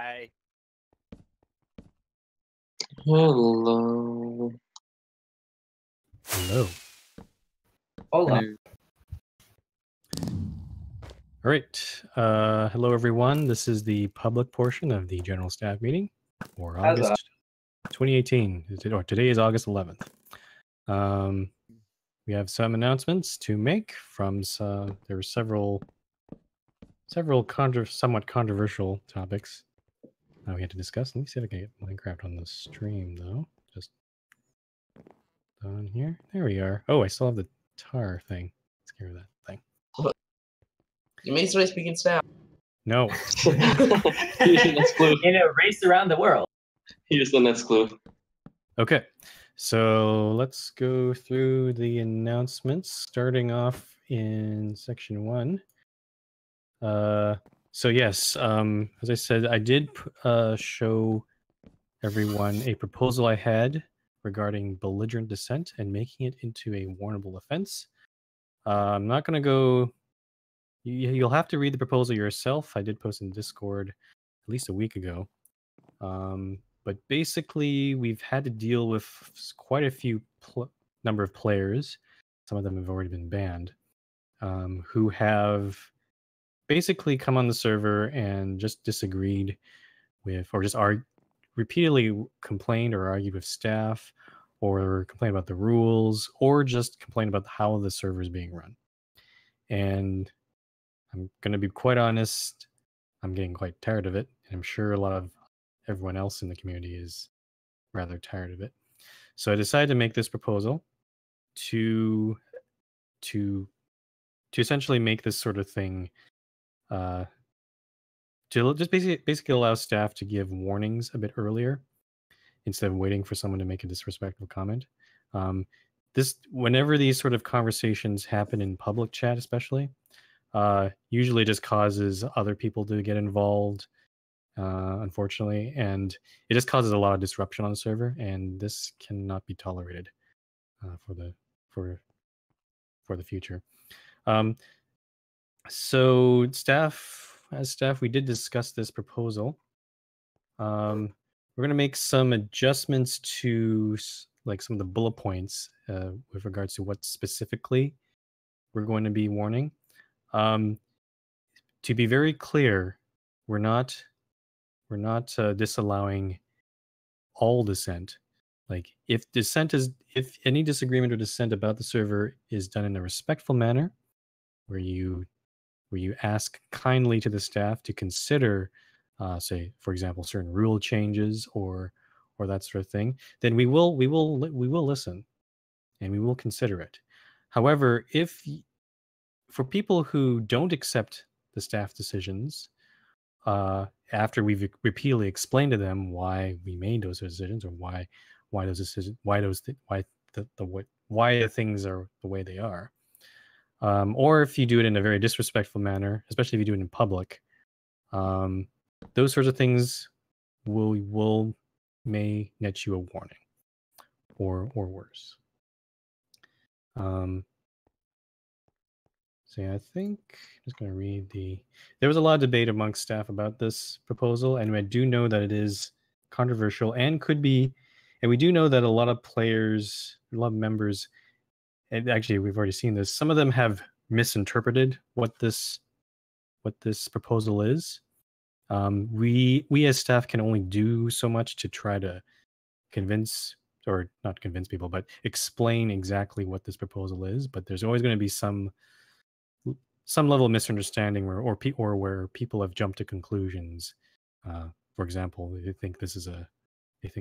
Hi. Hello. Hello. Hola. All right. Hello, everyone. This is the public portion of the general staff meeting for August 2018. Or today is August 11th. We have some announcements to make from there were several somewhat controversial topics we had to discuss. Let me see if I can get Minecraft on the stream, though. Just on here. There we are. Oh, I still have the tar thing. Let's get rid of that thing. You may start speaking staff. No. That's clue. In a race around the world. He just done that's clue. Okay, so let's go through the announcements, starting off in section 1. So yes, as I said, I did show everyone a proposal I had regarding belligerent dissent and making it into a warnable offense. I'm not going to go... You'll have to read the proposal yourself. I did post in Discord at least a week ago. But basically, we've had to deal with quite a few number of players. Some of them have already been banned, who have basically come on the server and just disagreed with, or just repeatedly complained or argued with staff, or complained about the rules, or just complained about how the server is being run. And I'm going to be quite honest, I'm getting quite tired of it. And I'm sure a lot of everyone else in the community is rather tired of it. So I decided to make this proposal to essentially make this sort of thing to just basically allow staff to give warnings a bit earlier instead of waiting for someone to make a disrespectful comment. Whenever these sort of conversations happen in public chat, especially, usually just causes other people to get involved, unfortunately, and it just causes a lot of disruption on the server, and this cannot be tolerated for the future. So as staff, we did discuss this proposal. We're going to make some adjustments to like some of the bullet points with regards to what specifically we're going to be warning. To be very clear, we're not disallowing all dissent. Like if any disagreement or dissent about the server is done in a respectful manner, where you ask kindly to the staff to consider, say, for example, certain rule changes or that sort of thing, then we will listen and we will consider it. However, for people who don't accept the staff decisions, after we've repeatedly explained to them why we made those decisions, or why the things are the way they are, or if you do it in a very disrespectful manner, especially if you do it in public, those sorts of things may net you a warning, or worse. So yeah, I think I'm just going to read there was a lot of debate amongst staff about this proposal, and I do know that it is controversial and could be, and we do know that a lot of members, and actually we've already seen this, some of them have misinterpreted what this proposal is. We as staff can only do so much to try to convince, or not convince people, but explain exactly what this proposal is. But there's always going to be some level of misunderstanding or where people have jumped to conclusions. For example, they think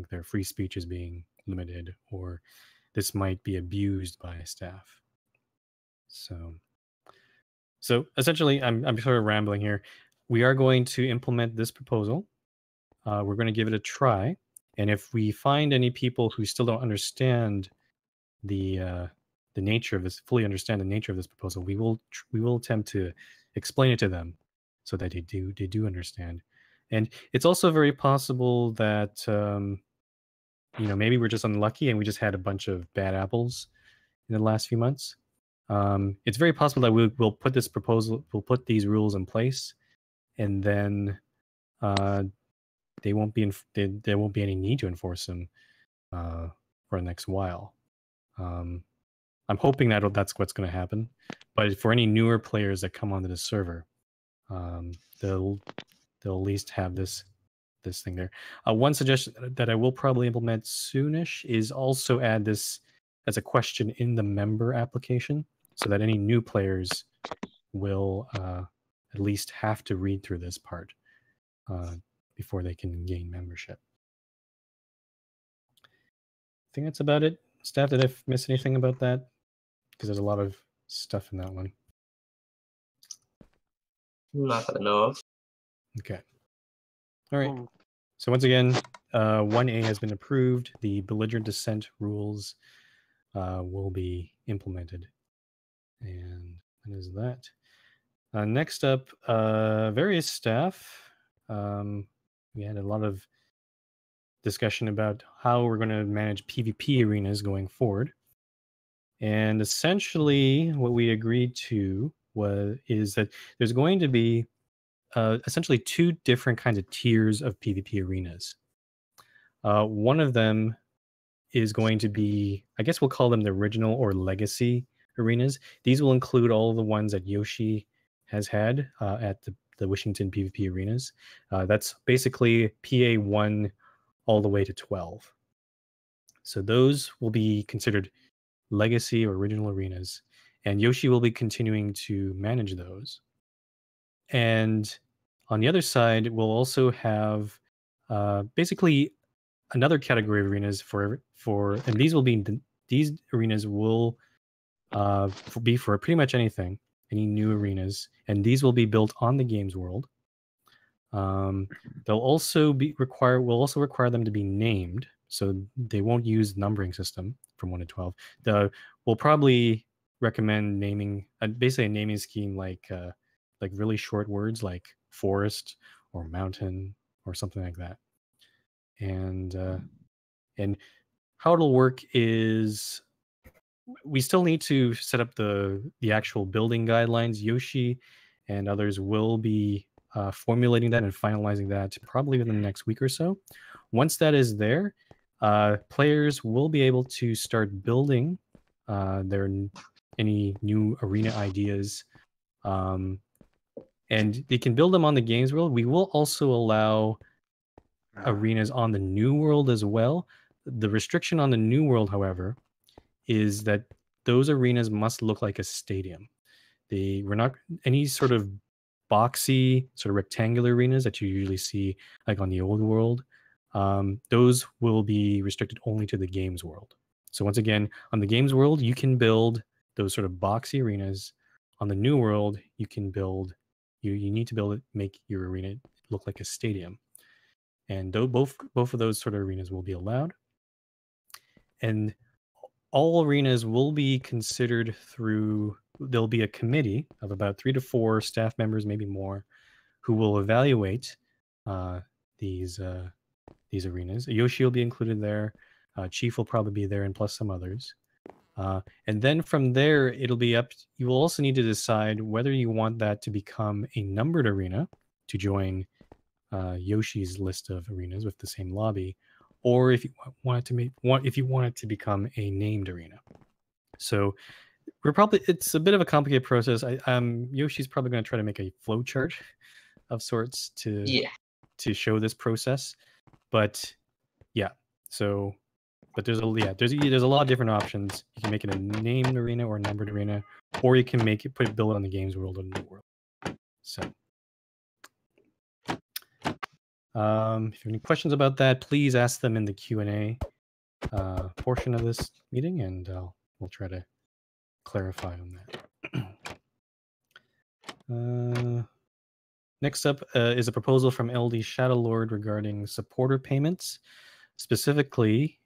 their free speech is being limited, or this might be abused by staff. So essentially, I'm sort of rambling here. We are going to implement this proposal. We're going to give it a try, and if we find any people who still don't understand the nature of this, fully understand the nature of this proposal, we will attempt to explain it to them so that they do understand. And it's also very possible that maybe we're just unlucky and we just had a bunch of bad apples in the last few months. It's very possible that we'll put these rules in place, and then there won't be any need to enforce them for the next while. I'm hoping that that's what's going to happen. But for any newer players that come onto the server, they'll at least have this thing there. One suggestion that I will probably implement soonish is also add this as a question in the member application, so that any new players will at least have to read through this part before they can gain membership. I think that's about it. Staff, did I miss anything about that? Because there's a lot of stuff in that one. Not that I know of. Okay. All right. So once again, 1A has been approved. The belligerent dissent rules will be implemented. And that is that. Next up, various staff. We had a lot of discussion about how we're going to manage PvP arenas going forward. And essentially what we agreed to is that there's going to be essentially two different kinds of tiers of PvP arenas. One of them is going to be, I guess we'll call them the original or legacy arenas. These will include all of the ones that Yoshi has had at the Wishington PvP arenas. That's basically PA 1 all the way to 12. So those will be considered legacy or original arenas, and Yoshi will be continuing to manage those. And on the other side, we'll also have basically another category of arenas and these arenas will be for pretty much anything, any new arenas, and these will be built on the games world. They'll also we'll also require them to be named, so they won't use numbering system from 1 to 12. We'll probably recommend naming basically a naming scheme like really short words like forest or mountain or something like that. And how it'll work is we still need to set up the actual building guidelines. Yoshi and others will be formulating that and finalizing that probably within the next week or so. Once that is there, players will be able to start building any new arena ideas, and they can build them on the games world. We will also allow arenas on the new world as well. The restriction on the new world, however, is that those arenas must look like a stadium. We're not any sort of boxy, sort of rectangular arenas that you usually see like on the old world. Those will be restricted only to the games world. So once again, on the games world, you can build those sort of boxy arenas. On the new world, you can build. You need to build it, make your arena look like a stadium. And both of those sort of arenas will be allowed. And all arenas will be considered there'll be a committee of about 3 to 4 staff members, maybe more, who will evaluate these arenas. Yoshi will be included there. Chief will probably be there, and plus some others. And then from there, it'll be up. You will also need to decide whether you want that to become a numbered arena to join Yoshi's list of arenas with the same lobby, or if you want it to become a named arena. So it's a bit of a complicated process. Yoshi's probably going to try to make a flow chart of sorts to show this process. But yeah, but there's a lot of different options. You can make it a named arena or a numbered arena, or you can build it on the games world or the new world. So if you have any questions about that, please ask them in the Q&A portion of this meeting, and we'll try to clarify on that. Next up is a proposal from LD Shadowlord regarding supporter payments. Specifically,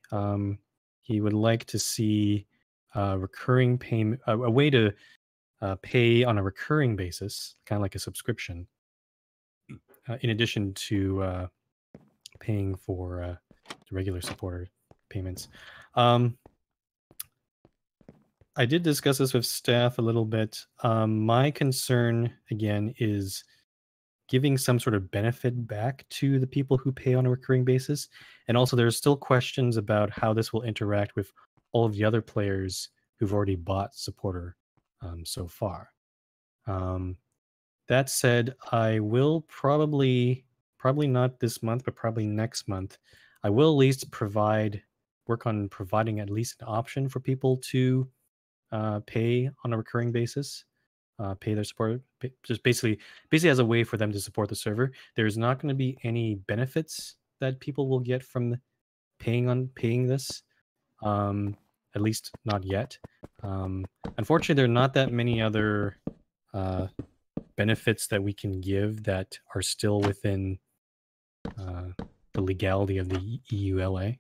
he would like to see recurring payment, a way to pay on a recurring basis, kind of like a subscription, in addition to paying for the regular supporter payments. I did discuss this with staff a little bit. My concern, again, is giving some sort of benefit back to the people who pay on a recurring basis. And also, there's still questions about how this will interact with all of the other players who've already bought supporter so far. That said, I will probably not this month, but probably next month, I will at least work on providing at least an option for people to pay on a recurring basis, pay their support, just basically as a way for them to support the server. There's not going to be any benefits that people will get from paying this, at least not yet. Unfortunately, there are not that many other benefits that we can give that are still within the legality of the EULA.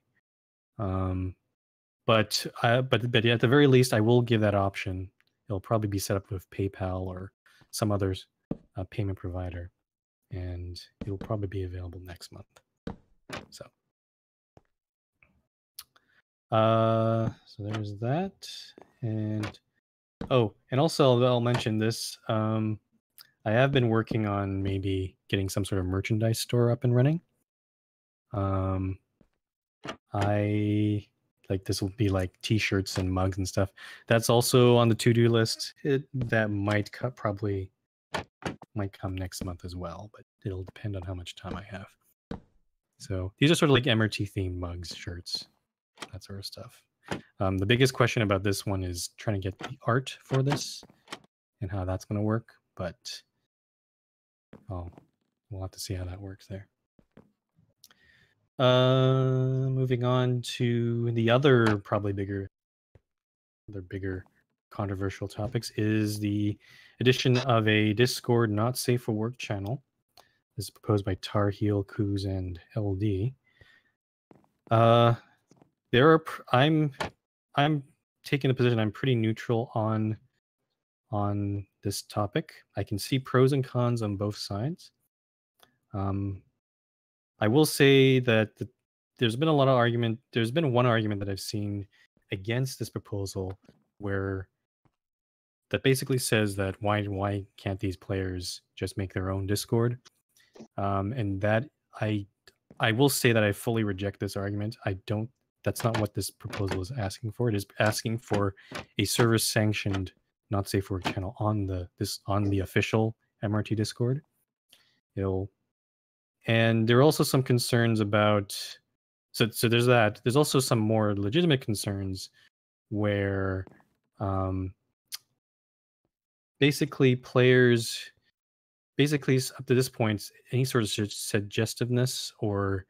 But at the very least, I will give that option. It'll probably be set up with PayPal or some other payment provider, and it'll probably be available next month. So there's that, and also I'll mention this. I have been working on maybe getting some sort of merchandise store up and running. This will be like T-shirts and mugs and stuff. That's also on the to-do list. That might come next month as well, but it'll depend on how much time I have. So these are sort of like MRT themed mugs, shirts, that sort of stuff. The biggest question about this one is trying to get the art for this and how that's going to work, but we'll have to see how that works there. Moving on to the other bigger controversial topics is the addition of a Discord not safe for work channel. This is proposed by Tar Heel, Kuz, and LD. I'm taking the position I'm pretty neutral on this topic. I can see pros and cons on both sides. I will say that there's been a lot of argument. There's been one argument that I've seen against this proposal that basically says that why can't these players just make their own Discord? And that I will say that I fully reject this argument. That's not what this proposal is asking for. It is asking for a server sanctioned not safe for work channel on the official MRT Discord. And there are also some concerns about so there's that. There's also some more legitimate concerns where basically up to this point, any sort of suggestiveness or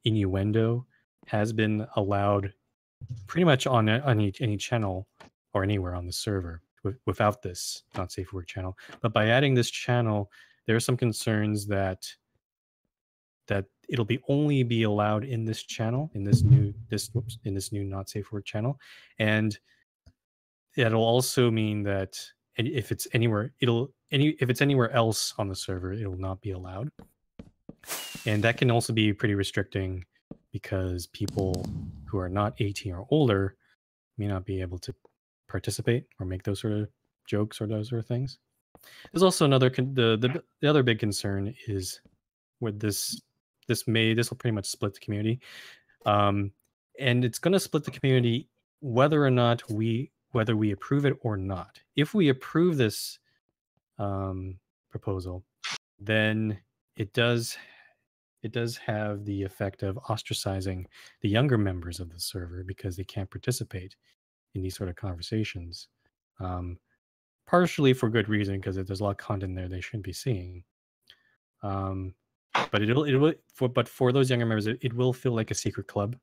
innuendo has been allowed pretty much on any channel or anywhere on the server without this not safe for work channel. But by adding this channel, there are some concerns that it'll only be allowed in this channel, in this new not safe for work channel, and it'll also mean that if it's anywhere else on the server, it will not be allowed. And that can also be pretty restricting because people who are not 18 or older may not be able to participate or make those sort of jokes or those sort of things. There's also the other big concern is with this will pretty much split the community. And it's going to split the community whether we approve it or not. If we approve this proposal, then it does have the effect of ostracizing the younger members of the server because they can't participate in these sort of conversations. Partially for good reason, because there's a lot of content there they shouldn't be seeing. But for those younger members, it will feel like a secret club,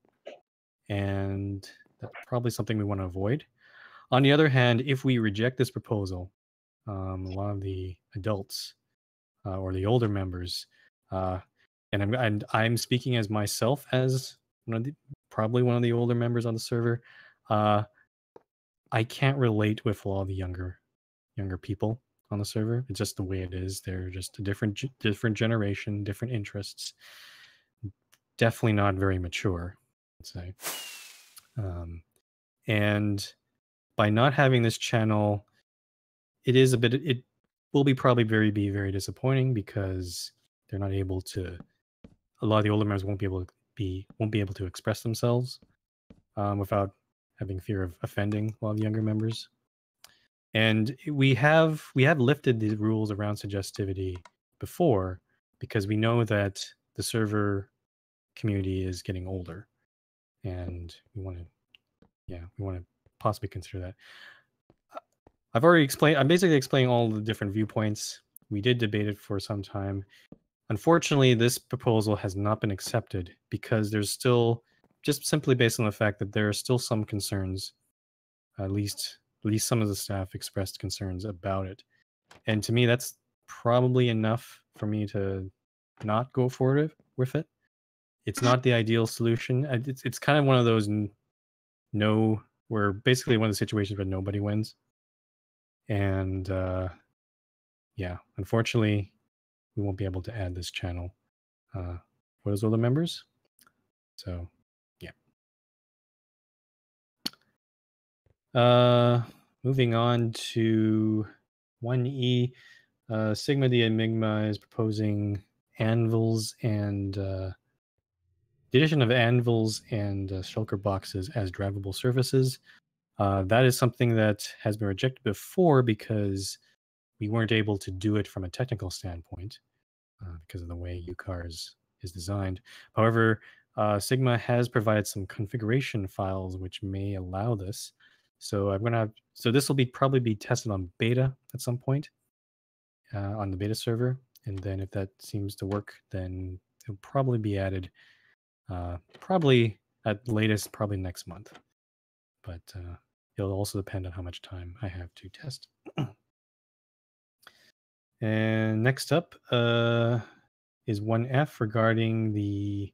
and that's probably something we want to avoid. On the other hand, if we reject this proposal, a lot of the adults or the older members, and I'm speaking as myself as probably one of the older members on the server, I can't relate with a lot of the younger people on the server. It's just the way it is. They're just a different generation, different interests. Definitely not very mature, I'd say. And by not having this channel, it will be probably be very disappointing because they're not able to. A lot of the older members won't be able to express themselves without having fear of offending a lot of younger members. And we have lifted the rules around suggestivity before because we know that the server community is getting older, and we want to possibly consider that. I've already explained. I'm basically explaining all the different viewpoints. We did debate it for some time. Unfortunately, this proposal has not been accepted because there's still, just simply based on the fact that there are still some concerns. At least some of the staff expressed concerns about it, and to me, that's probably enough for me to not go forward with it. It's not the ideal solution. It's kind of one of those where basically one of the situations where nobody wins. And yeah, unfortunately, we won't be able to add this channel for those other members. So, yeah. Moving on to 1E, Sigma the Enigma is proposing anvils and the addition of anvils and shulker boxes as drivable surfaces. That is something that has been rejected before because we weren't able to do it from a technical standpoint because of the way UCARS is designed. However, Sigma has provided some configuration files which may allow this. So this will probably be tested on beta at some point on the beta server, and then if that seems to work, then it'll probably be added. Probably at latest, probably next month. But it'll also depend on how much time I have to test. And next up is 1F regarding the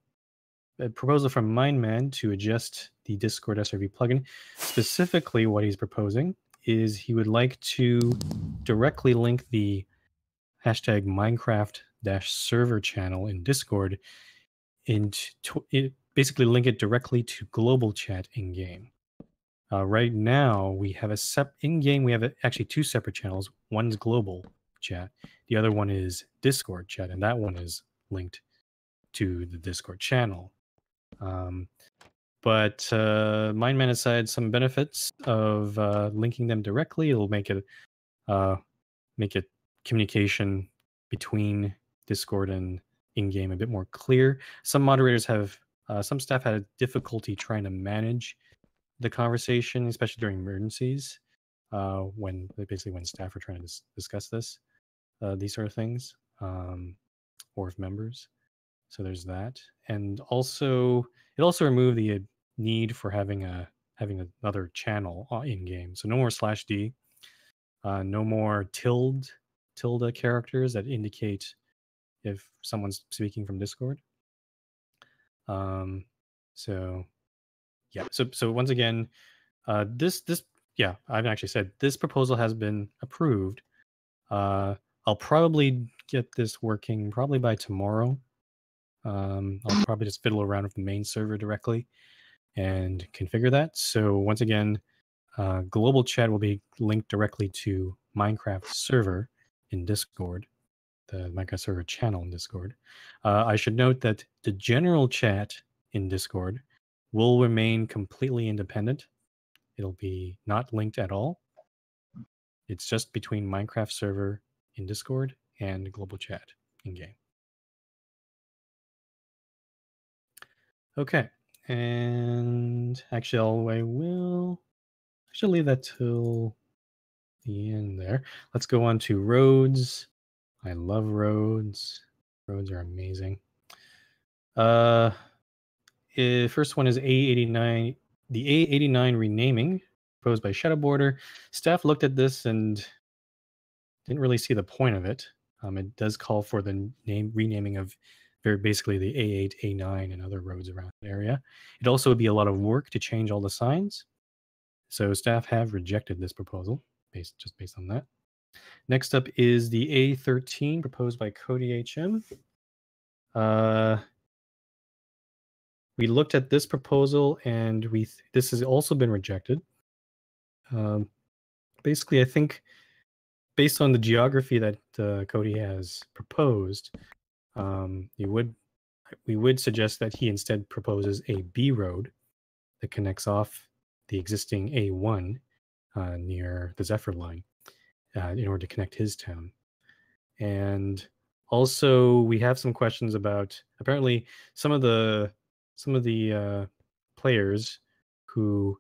proposal from Mindman to adjust the Discord SRV plugin. Specifically, what he's proposing is he would like to directly link the hashtag Minecraft-server channel in Discord basically link it directly to global chat in game. Right now, we have in-game. We have actually two separate channels. One's global chat. The other one is Discord chat, and that one is linked to the Discord channel. But Mindman has cited some benefits of linking them directly. It'll make it communication between Discord and in-game a bit more clear. Some staff had a difficulty trying to manage the conversation, especially during emergencies, when staff are trying to discuss these sort of things, or with members. So there's that, and also it also removed the need for having another channel in game. So no more /d, no more tilde characters that indicate if someone's speaking from Discord. So yeah. So once again, I've actually said this proposal has been approved. I'll probably get this working probably by tomorrow. I'll probably just fiddle around with the main server directly and configure that. So once again, global chat will be linked directly to Minecraft server in Discord, the Minecraft server channel in Discord. I should note that the general chat in Discord will remain completely independent. It'll be not linked at all. It's just between Minecraft server in Discord and global chat in game. Okay, and actually, I should leave that till the end there. Let's go on to roads. I love roads. Roads are amazing. First one is A89. The A89 renaming proposed by Shadowborder. Staff looked at this and didn't really see the point of it. It does call for the renaming of basically the A8, A9, and other roads around the area. It also would be a lot of work to change all the signs. So staff have rejected this proposal based on that. Next up is the A13 proposed by Cody HM. We looked at this proposal and this has also been rejected. Basically, I think based on the geography that Cody has proposed, we would suggest that he instead proposes a B road that connects off the existing A1 near the Zephyr line in order to connect his town. And also, we have some questions about apparently some of the players who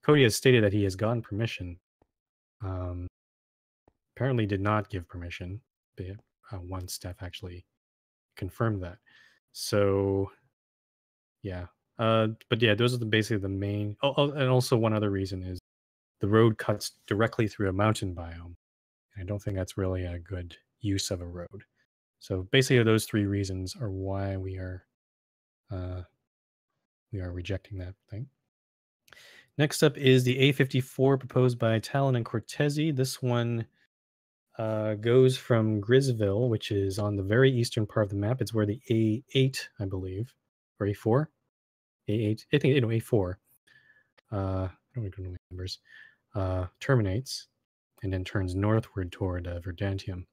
Cody has stated that he has gotten permission. Apparently, did not give permission. But one staff actually confirmed that. So, yeah. But yeah, those are basically the main. Oh, and also one other reason is the road cuts directly through a mountain biome. I don't think that's really a good use of a road. So basically, those three reasons are why we are rejecting that thing. Next up is the A54 proposed by Talon and Cortese. This one goes from Grisville, which is on the very eastern part of the map. It's where the A8, I believe, or A4, A8, I think A4. I don't know the numbers. Terminates and then turns northward toward Verdantium.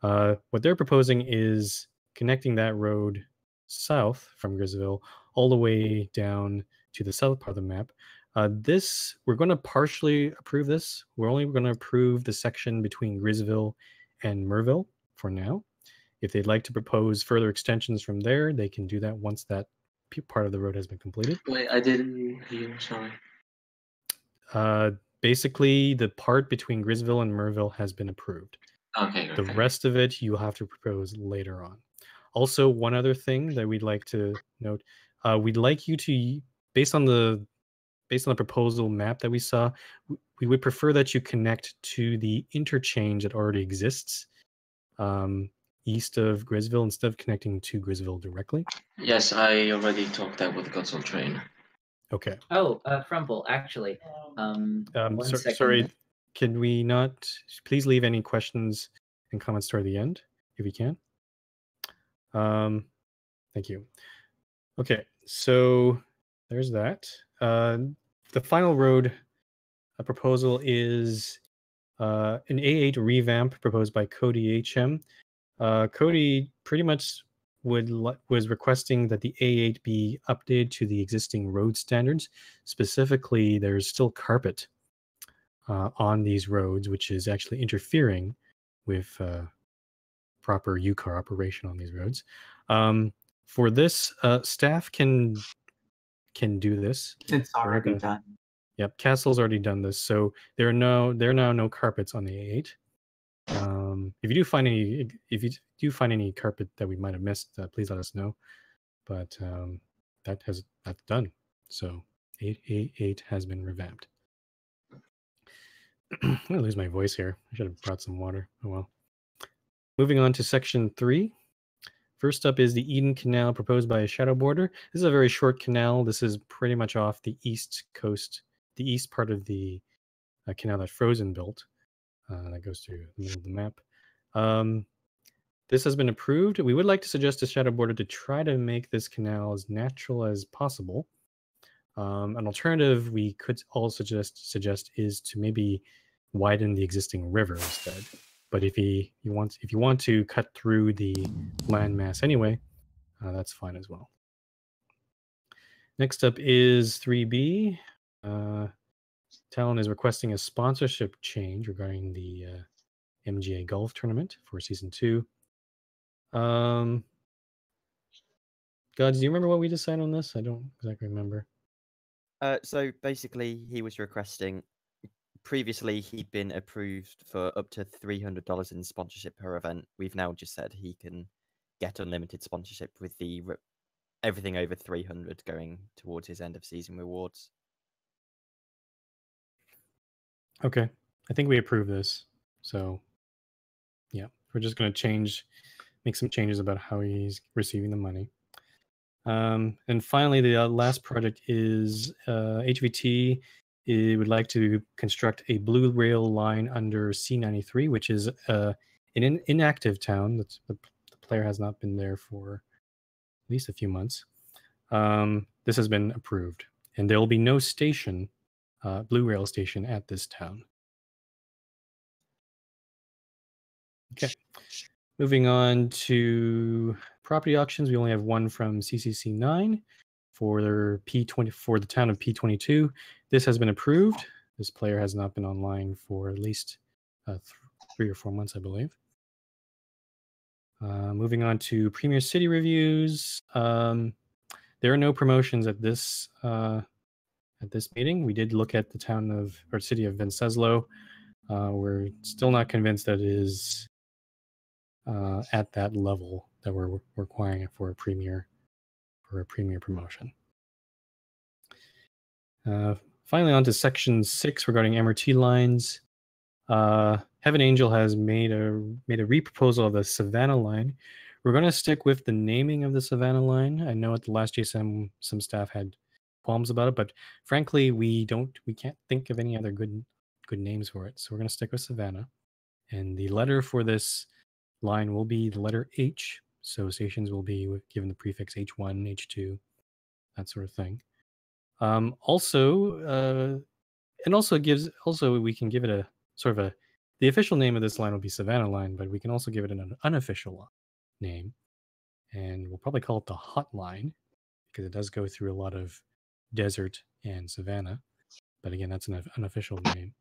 What they're proposing is connecting that road south from Grisville all the way down to the south part of the map. We're going to partially approve this. We're only going to approve the section between Grisville and Merville for now. If they'd like to propose further extensions from there, they can do that once that part of the road has been completed. Wait, I didn't hear. Sorry. Basically, the part between Grisville and Merville has been approved. Okay. The rest of it you'll have to propose later on. Also, one other thing that we'd like to note, we'd like you to, based on the proposal map that we saw, we would prefer that you connect to the interchange that already exists east of Grisville instead of connecting to Grisville directly. Yes, I already talked that with the Godsall train. Okay. Oh, Frumple, actually. One second. Sorry, can we not please leave any questions and comments toward the end if you can? Thank you. Okay, so there's that. The final road proposal is an A8 revamp proposed by Cody HM. Cody pretty much was requesting that the A8 be updated to the existing road standards. Specifically, there's still carpet on these roads, which is actually interfering with proper UCAR operation on these roads. For this, staff can do this. It's already done. Yep, Castle's already done this, so there are now no carpets on the A8. If you do find any carpet that we might have missed, please let us know. But that's done. So A8 has been revamped. I'm gonna lose my voice here. I should have brought some water. Oh well. Moving on to section 3. First up is the Eden Canal proposed by Shadow Border. This is a very short canal. This is pretty much off the east coast, the east part of the canal that Frozen built. That goes through the middle of the map. This has been approved. We would like to suggest to Shadow Border to try to make this canal as natural as possible. An alternative we could also suggest is to maybe widen the existing river instead. But if you want to cut through the landmass anyway, that's fine as well. Next up is 3B. Talon is requesting a sponsorship change regarding the MGA Golf Tournament for Season 2. Gods, do you remember what we decided on this? I don't exactly remember. So basically, he was requesting. Previously, he'd been approved for up to $300 in sponsorship per event. We've now just said he can get unlimited sponsorship with the everything over 300 going towards his end of season rewards. Okay, I think we approve this. So, yeah, we're just going to make some changes about how he's receiving the money. And finally, the last project is HVT. It would like to construct a blue rail line under C93, which is an inactive town. That's, the player has not been there for at least a few months. This has been approved, and there will be no station, blue rail station, at this town. Okay. Moving on to property auctions, we only have one from CCC 9 for their P20 for the town of P22. This has been approved. This player has not been online for at least 3 or 4 months, I believe. Moving on to Premier City reviews. There are no promotions at this meeting. We did look at the town of or city of Venceslau. We're still not convinced that it is at that level that we're requiring it for a premier promotion. Finally, on to section 6 regarding MRT lines. Heaven Angel has made a re-proposal of the Savannah line. We're going to stick with the naming of the Savannah line. I know at the last GSM some staff had qualms about it, but frankly we can't think of any other good names for it. So we're going to stick with Savannah. And the letter for this line will be the letter H. So stations will be given the prefix H1, H2, that sort of thing. Also we can give it a sort of the official name of this line will be Savannah Line, but we can also give it an unofficial name, and we'll probably call it the Hot Line because it does go through a lot of desert and savanna. But again, that's an unofficial name.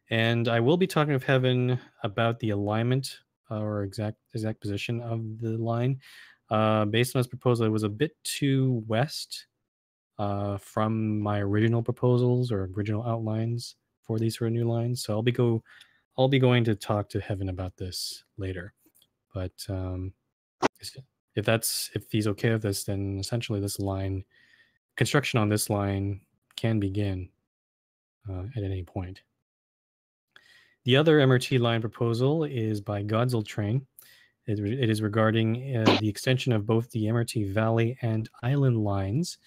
And I will be talking with Heaven about the alignment or exact position of the line. Based on his proposal, it was a bit too west from my original proposals or original outlines for these sort of new lines. So I'll be going to talk to Heaven about this later. But if he's okay with this, then essentially this line, construction on this line can begin at any point. The other MRT line proposal is by Godzilla Train. It is regarding the extension of both the MRT Valley and Island lines.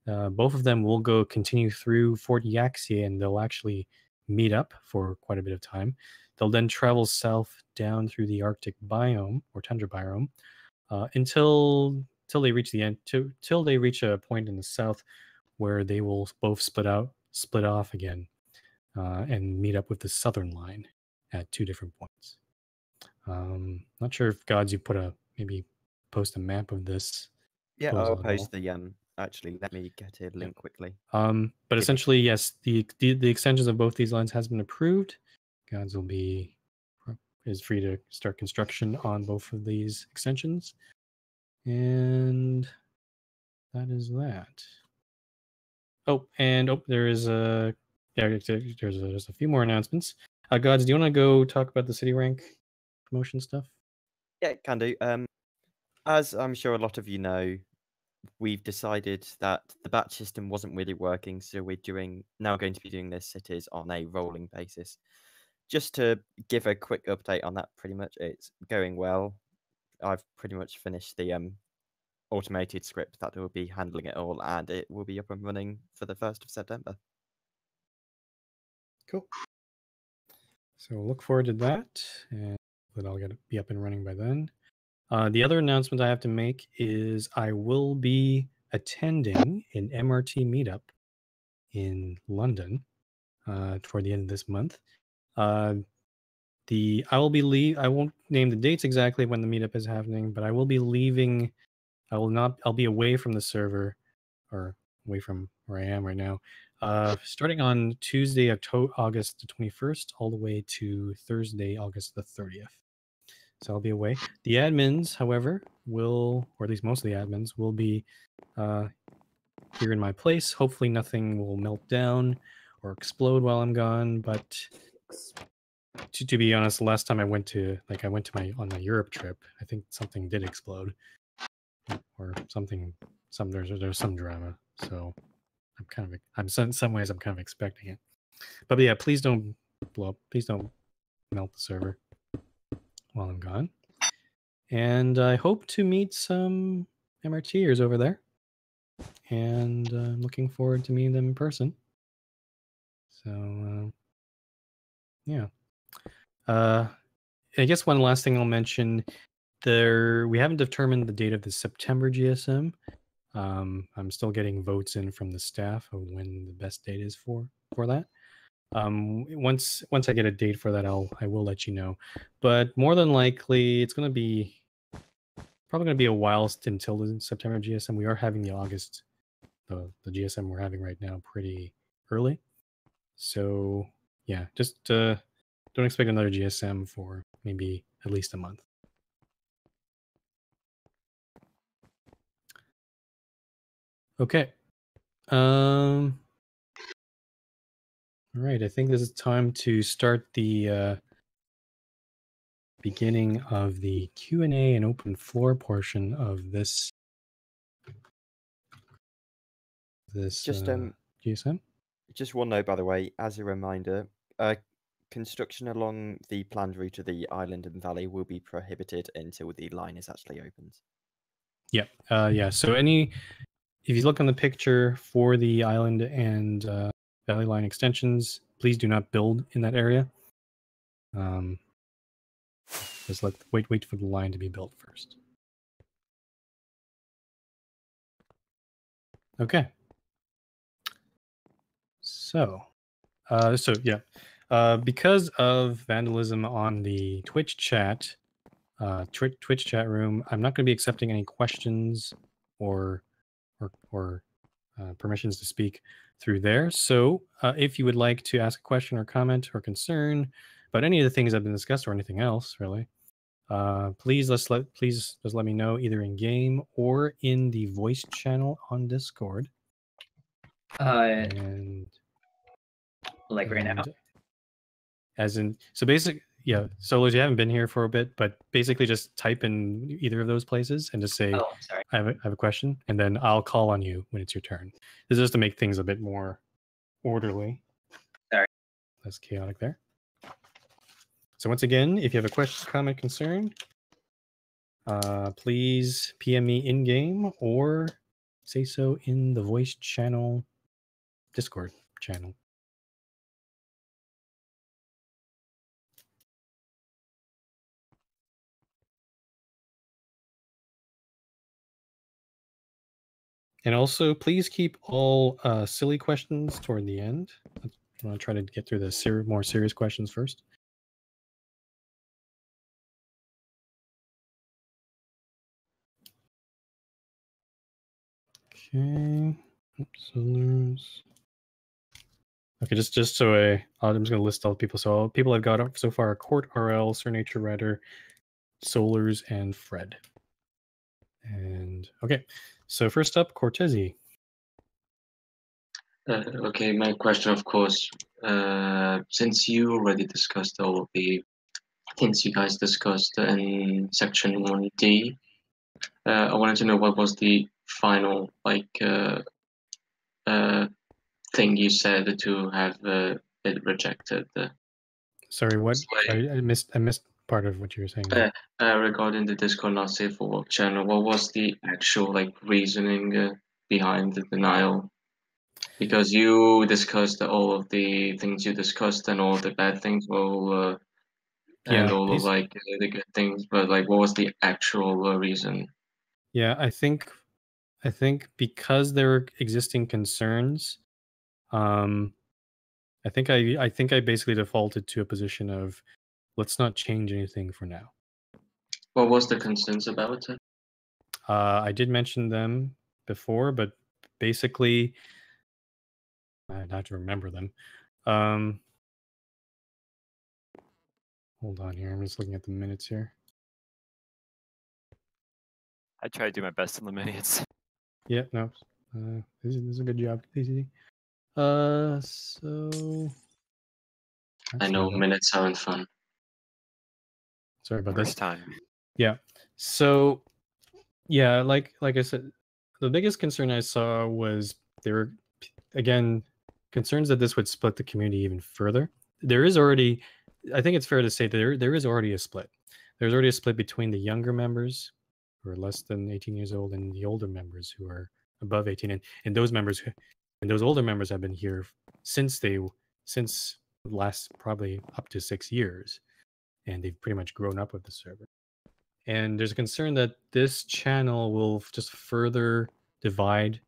Both of them will continue through Fort Yaxie, and they'll actually meet up for quite a bit of time. They'll then travel south down through the Arctic biome or tundra biome until they reach the end, till they reach a point in the south where they will both split off again and meet up with the southern line at 2 different points. Not sure if Gods, you maybe post a map of this. Yeah, I'll post the actually let me get a link quickly. But essentially, yes, the extensions of both these lines has been approved. Gods is free to start construction on both of these extensions, and that is that. There's a few more announcements. Gods, do you want to go talk about the city rank promotion stuff? Yeah, can do. As I'm sure a lot of you know, we've decided that the batch system wasn't really working, so we're now going to be doing this cities on a rolling basis. Just to give a quick update on that, pretty much it's going well. I've pretty much finished the automated script that will be handling it all, and it will be up and running for the 1st of September. Cool. So we'll look forward to that, and that I'll be up and running by then. The other announcement I have to make is I will be attending an MRT meetup in London toward the end of this month. I won't name the dates exactly when the meetup is happening, but I will be leaving. I'll be away from the server, or away from where I am right now, starting on Tuesday, August the 21st, all the way to Thursday, August the 30th. So I'll be away. The admins, however, or at least most of the admins, will be here in my place. Hopefully nothing will melt down or explode while I'm gone, but to be honest, the last time I went to my Europe trip, I think something did explode. Or something, there's some drama. So in some ways I'm kind of expecting it. But yeah, please don't blow up. Please don't melt the server while I'm gone. And I hope to meet some MRTers over there. And I'm looking forward to meeting them in person. So, yeah. I guess one last thing I'll mention, we haven't determined the date of the September GSM. I'm still getting votes in from the staff of when the best date is for that. Once I get a date for that, I will let you know. But more than likely, it's gonna be probably gonna be a while until the September GSM. We are having the August, the GSM we're having right now pretty early. So yeah, just don't expect another GSM for maybe at least a month. Okay. All right, I think this is time to start the beginning of the Q&A and open floor portion of this GSM. Just one note, by the way, as a reminder, construction along the planned route of the island and valley will be prohibited until the line is actually opened. Yeah, yeah. So if you look on the picture for the island and valley line extensions, please do not build in that area. Just wait for the line to be built first. Okay. So yeah, because of vandalism on the Twitch chat, Twitch chat room, I'm not going to be accepting any questions or permissions to speak through there. So if you would like to ask a question or comment or concern about any of the things that have been discussed or anything else, really, please just let me know either in game or in the voice channel on Discord. And like right now. As in, so basic, yeah. Solars, you haven't been here for a bit, but basically just type in either of those places and just say, "Oh, sorry, I have a question," and then I'll call on you when it's your turn. This is just to make things a bit more orderly. Sorry. Less chaotic there. So once again, if you have a question, comment, concern, please PM me in game or say so in the voice channel, Discord channel. And also, please keep all silly questions toward the end. I'm going to try to get through the more serious questions first. Okay. Oops, okay, just so I'm just going to list all the people. So all people I've got so far are Court, RL, Sir Nature Rider, Solars, and Fred. And okay, so first up, Cortezi. Okay, my question, of course, since you already discussed all of the things you guys discussed in section 1D, I wanted to know what was the final thing you said to have it rejected. Sorry, what? Sorry, I missed part of what you were saying. Regarding the Discord not safe for work channel, what was the actual reasoning behind the denial? Because you discussed all of the things you discussed and all the bad things, and all of the good things, but what was the actual reason? Yeah, I think because there are existing concerns, I think I basically defaulted to a position of let's not change anything for now. What was the concerns about it? I did mention them before, but basically I'd have to remember them. Hold on here. I'm just looking at the minutes here. I try to do my best in the minutes. Yeah, no. This is a good job, TCD. So I know minutes aren't fun. Sorry about First this. time. Yeah. So yeah, like I said, the biggest concern I saw was there were, again, concerns that this would split the community even further. There is already, I think it's fair to say there is already a split. There's already a split between the younger members who are less than 18 years old and the older members who are above 18. And those members and those older members have been here since last probably up to 6 years. And they've pretty much grown up with the server. And there's a concern that this channel will just further divide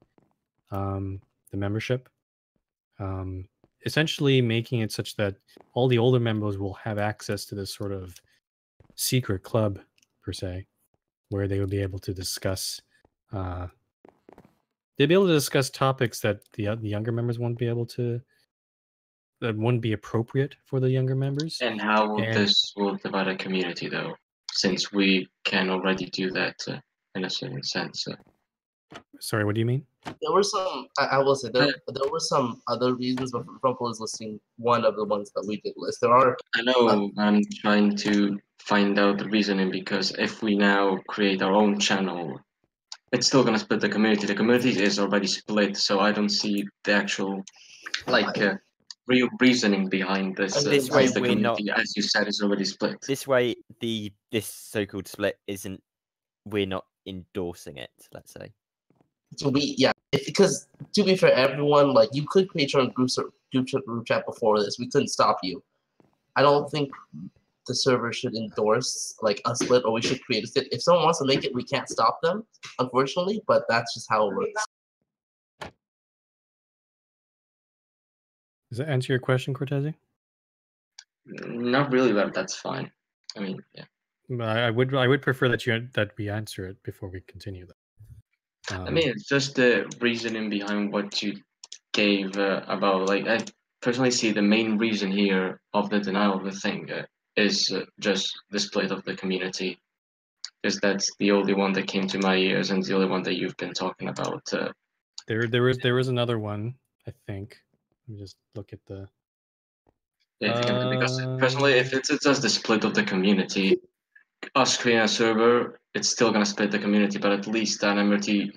the membership. essentially making it such that all the older members will have access to this sort of secret club, per se, where they would be able to discuss. They'd be able to discuss topics that the younger members won't be able to. That wouldn't be appropriate for the younger members. And how this will divide a community, though, since we can already do that in a certain sense. Sorry, what do you mean? There were some. I will say there were some other reasons, but Rumple is listing one of the ones that we did list. There are. I know. I'm trying to find out the reasoning, because if we now create our own channel, it's still gonna split the community. The community is already split, so I don't see the actual real reasoning behind this. And this way, the we're community, not. as you said, is already split. This way, this so-called split isn't. We're not endorsing it. Let's say. So because to be fair, everyone you could create your own group chat before this. We couldn't stop you. I don't think the server should endorse a split, or we should create a split. If someone wants to make it, we can't stop them, unfortunately. But that's just how it works. Does that answer your question, Cortezi? Not really, but that's fine. I mean, yeah. I would prefer that we answer it before we continue that. I mean, it's just the reasoning behind what you gave about, I personally see the main reason here of the denial of the thing is just the split of the community, because that's the only one that came to my ears and the only one that you've been talking about. There was another one, I think. Let me just look at the. Because personally, if it's just the split of the community, us creating a server, it's still gonna split the community, but at least that MRT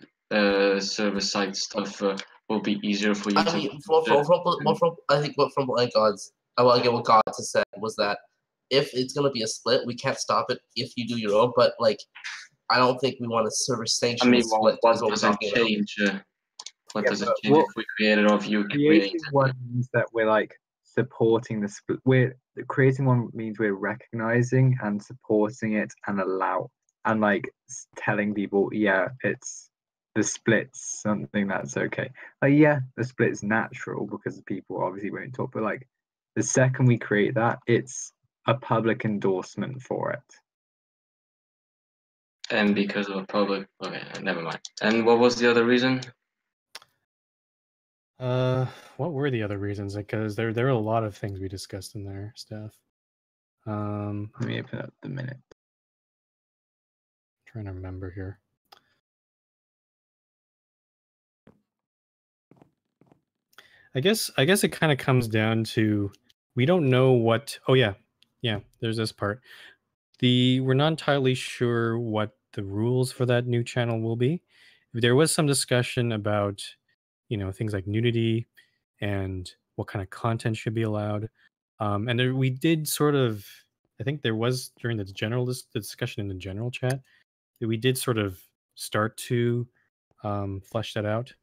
server side stuff will be easier for you I think what God has said was that if it's gonna be a split, we can't stop it if you do your own. But I don't think we want a server sanction. I mean, split. what does it change? What does it change if we create it or if you create it? One means that we're supporting the split. Creating one means we're recognizing and supporting it and telling people, yeah, it's the split's something that's okay. The split's natural because people obviously won't talk, but the second we create that, it's a public endorsement for it. And because of a public, okay, never mind. And what was the other reason? What were the other reasons? Because there are a lot of things we discussed in there, Steph. Let me open up the minute. Trying to remember here. I guess it kind of comes down to we don't know what. Oh yeah, there's this part. We're not entirely sure what the rules for that new channel will be. There was some discussion about things like nudity and what kind of content should be allowed. And we did sort of, I think there was during the discussion in the general chat that we did sort of start to flesh that out.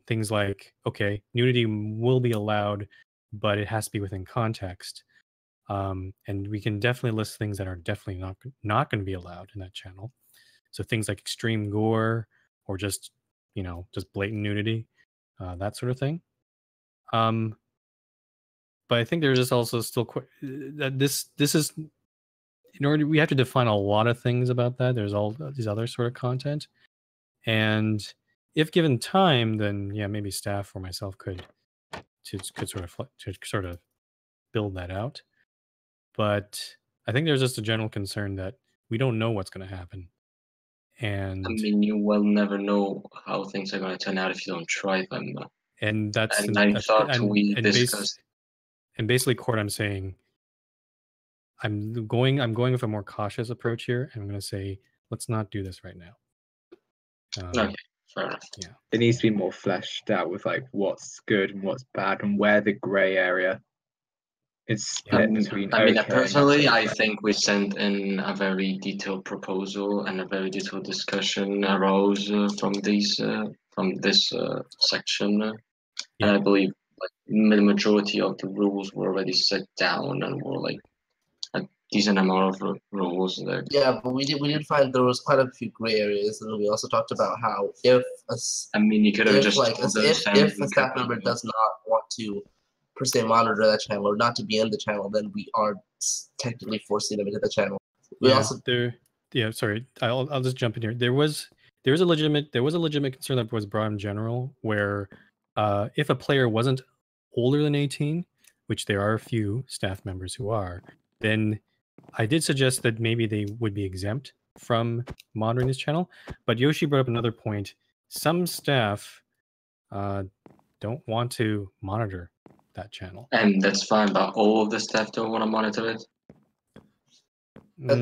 Things like, okay, nudity will be allowed, but it has to be within context. And we can definitely list things that are definitely not going to be allowed in that channel. So things like extreme gore or just blatant nudity, that sort of thing. But I think there's just also still that this is in order we have to define a lot of things about that. There's all these other sort of content, and if given time, then maybe staff or myself could sort of build that out. But I think there's just a general concern that we don't know what's going to happen. And I mean, you will never know how things are going to turn out if you don't try them. And that's and basically, Court, I'm saying I'm going with a more cautious approach here, and I'm going to say let's not do this right now. Okay, fair enough. Yeah, it needs to be more fleshed out with what's good and what's bad and where the gray area is split between. I mean, personally, I think we sent in a very detailed proposal and a very detailed discussion arose from this section, and I believe the majority of the rules were already set down and were a decent amount of rules there. Yeah, but we did find there was quite a few gray areas, and we also talked about how if you could have just if a staff member does not want to per se monitor that channel or not to be in the channel, then we are technically forcing them into the channel. We also sorry, I'll just jump in here. There was a legitimate concern that was brought in general where if a player wasn't older than 18, which there are a few staff members who are, then I did suggest that maybe they would be exempt from monitoring this channel. But Yoshi brought up another point. Some staff don't want to monitor that channel. And that's fine, but all of the staff don't want to monitor it. That's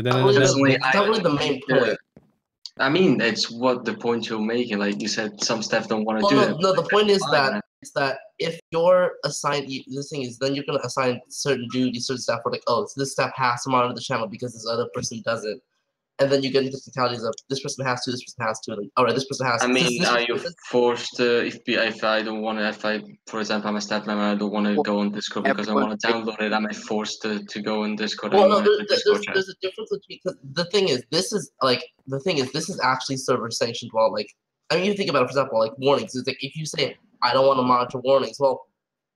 not really the main point. I mean, it's what the point you're making. Like you said, some staff don't want to do it. No, the point is that if you're assigned, the thing is, then you're going to assign certain duties, certain staff for like, oh, so this staff has to monitor the channel because this other person doesn't. And then you get into the technicalities of this person has to, this person has to. Like, all right, this person has to. I mean, are you forced to, if I don't want to, if I, for example, I'm a staff member, I don't want to go on Discord because I want to download it, am I forced to go on Discord? Well, no, there's a difference because the thing is, this is actually server sanctioned. Well, like, I mean, you think about it, for example, like warnings. It's like if you say, I don't want to monitor warnings, well,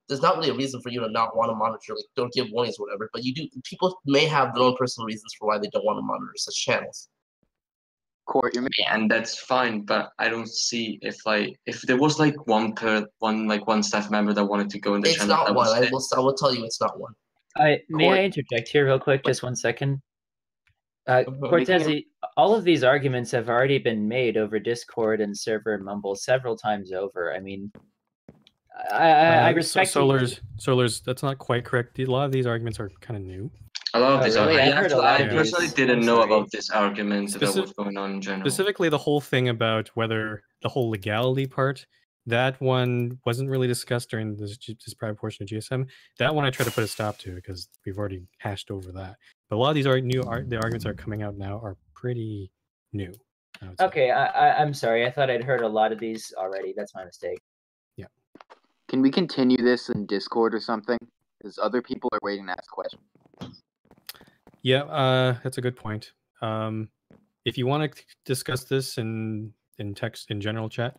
there's not really a reason for you to not want to monitor, like, don't give warnings or whatever, but you do. People may have their own personal reasons for why they don't want to monitor such channels. Court, and that's fine, but I don't see if there was like one staff member that wanted to go in the channel. It's not one. I will tell you, it's not one. May I interject here real quick, just 1 second? Cortez, all of these arguments have already been made over Discord and server Mumble several times over. I mean, I respect Solars. That's not quite correct. A lot of these arguments are kind of new. A lot of these really? I personally didn't know about this argument that was going on in general. Specifically, the whole thing about whether the whole legality part, that one wasn't really discussed during this prior portion of GSM. That one I tried to put a stop to because we've already hashed over that. But a lot of these the arguments that are coming out now are pretty new. Okay, I'm sorry. I thought I'd heard a lot of these already. That's my mistake. Yeah. Can we continue this in Discord or something? Because other people are waiting to ask questions. Yeah, that's a good point. If you want to discuss this in text in general chat,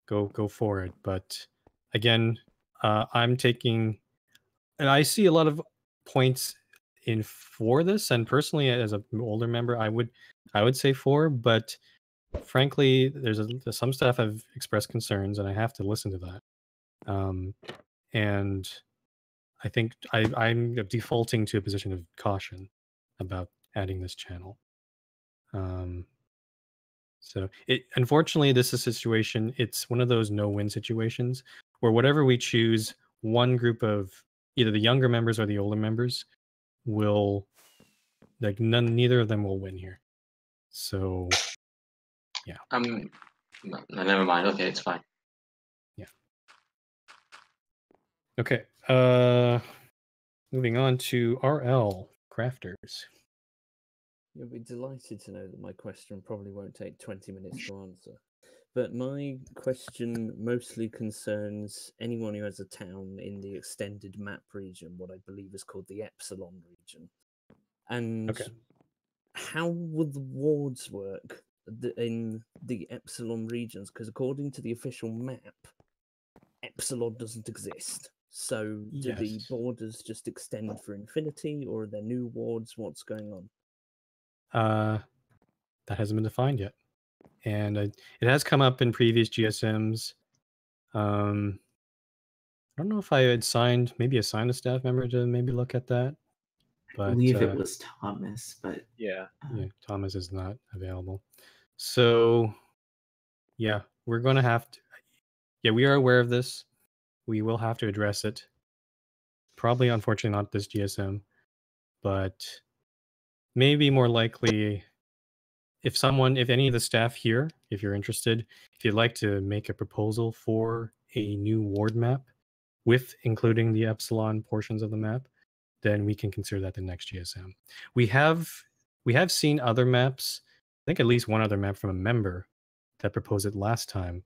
go for it. But again, I'm taking, and I see a lot of points in for this. And personally, as an older member, I would say for. But frankly, there's some staff have expressed concerns, and I have to listen to that. And I think I'm defaulting to a position of caution about adding this channel. So unfortunately, this is a situation, it's one of those no-win situations where whatever we choose, one group of either the younger members or the older members will, like, neither of them will win here. So yeah. No, never mind. Okay, it's fine. Yeah. Okay. Moving on to RL Crafters. You'll be delighted to know that my question probably won't take 20 minutes to answer. But my question mostly concerns anyone who has a town in the extended map region, what I believe is called the Epsilon region. And how would the wards work in the Epsilon regions? Because according to the official map, Epsilon doesn't exist. So do the borders just extend for infinity, or are there new wards? What's going on? That hasn't been defined yet, and it has come up in previous GSMs. I don't know if I had assigned a staff member to maybe look at that. But I believe it was Thomas, but yeah, Thomas is not available. So yeah, we're going to have to. Yeah, we are aware of this. We will have to address it. Probably, unfortunately, not this GSM, but maybe more likely, if any of the staff here, if you're interested, if you'd like to make a proposal for a new ward map with including the Epsilon portions of the map, then we can consider that the next GSM. We have seen other maps. I think at least one other map from a member that proposed it last time,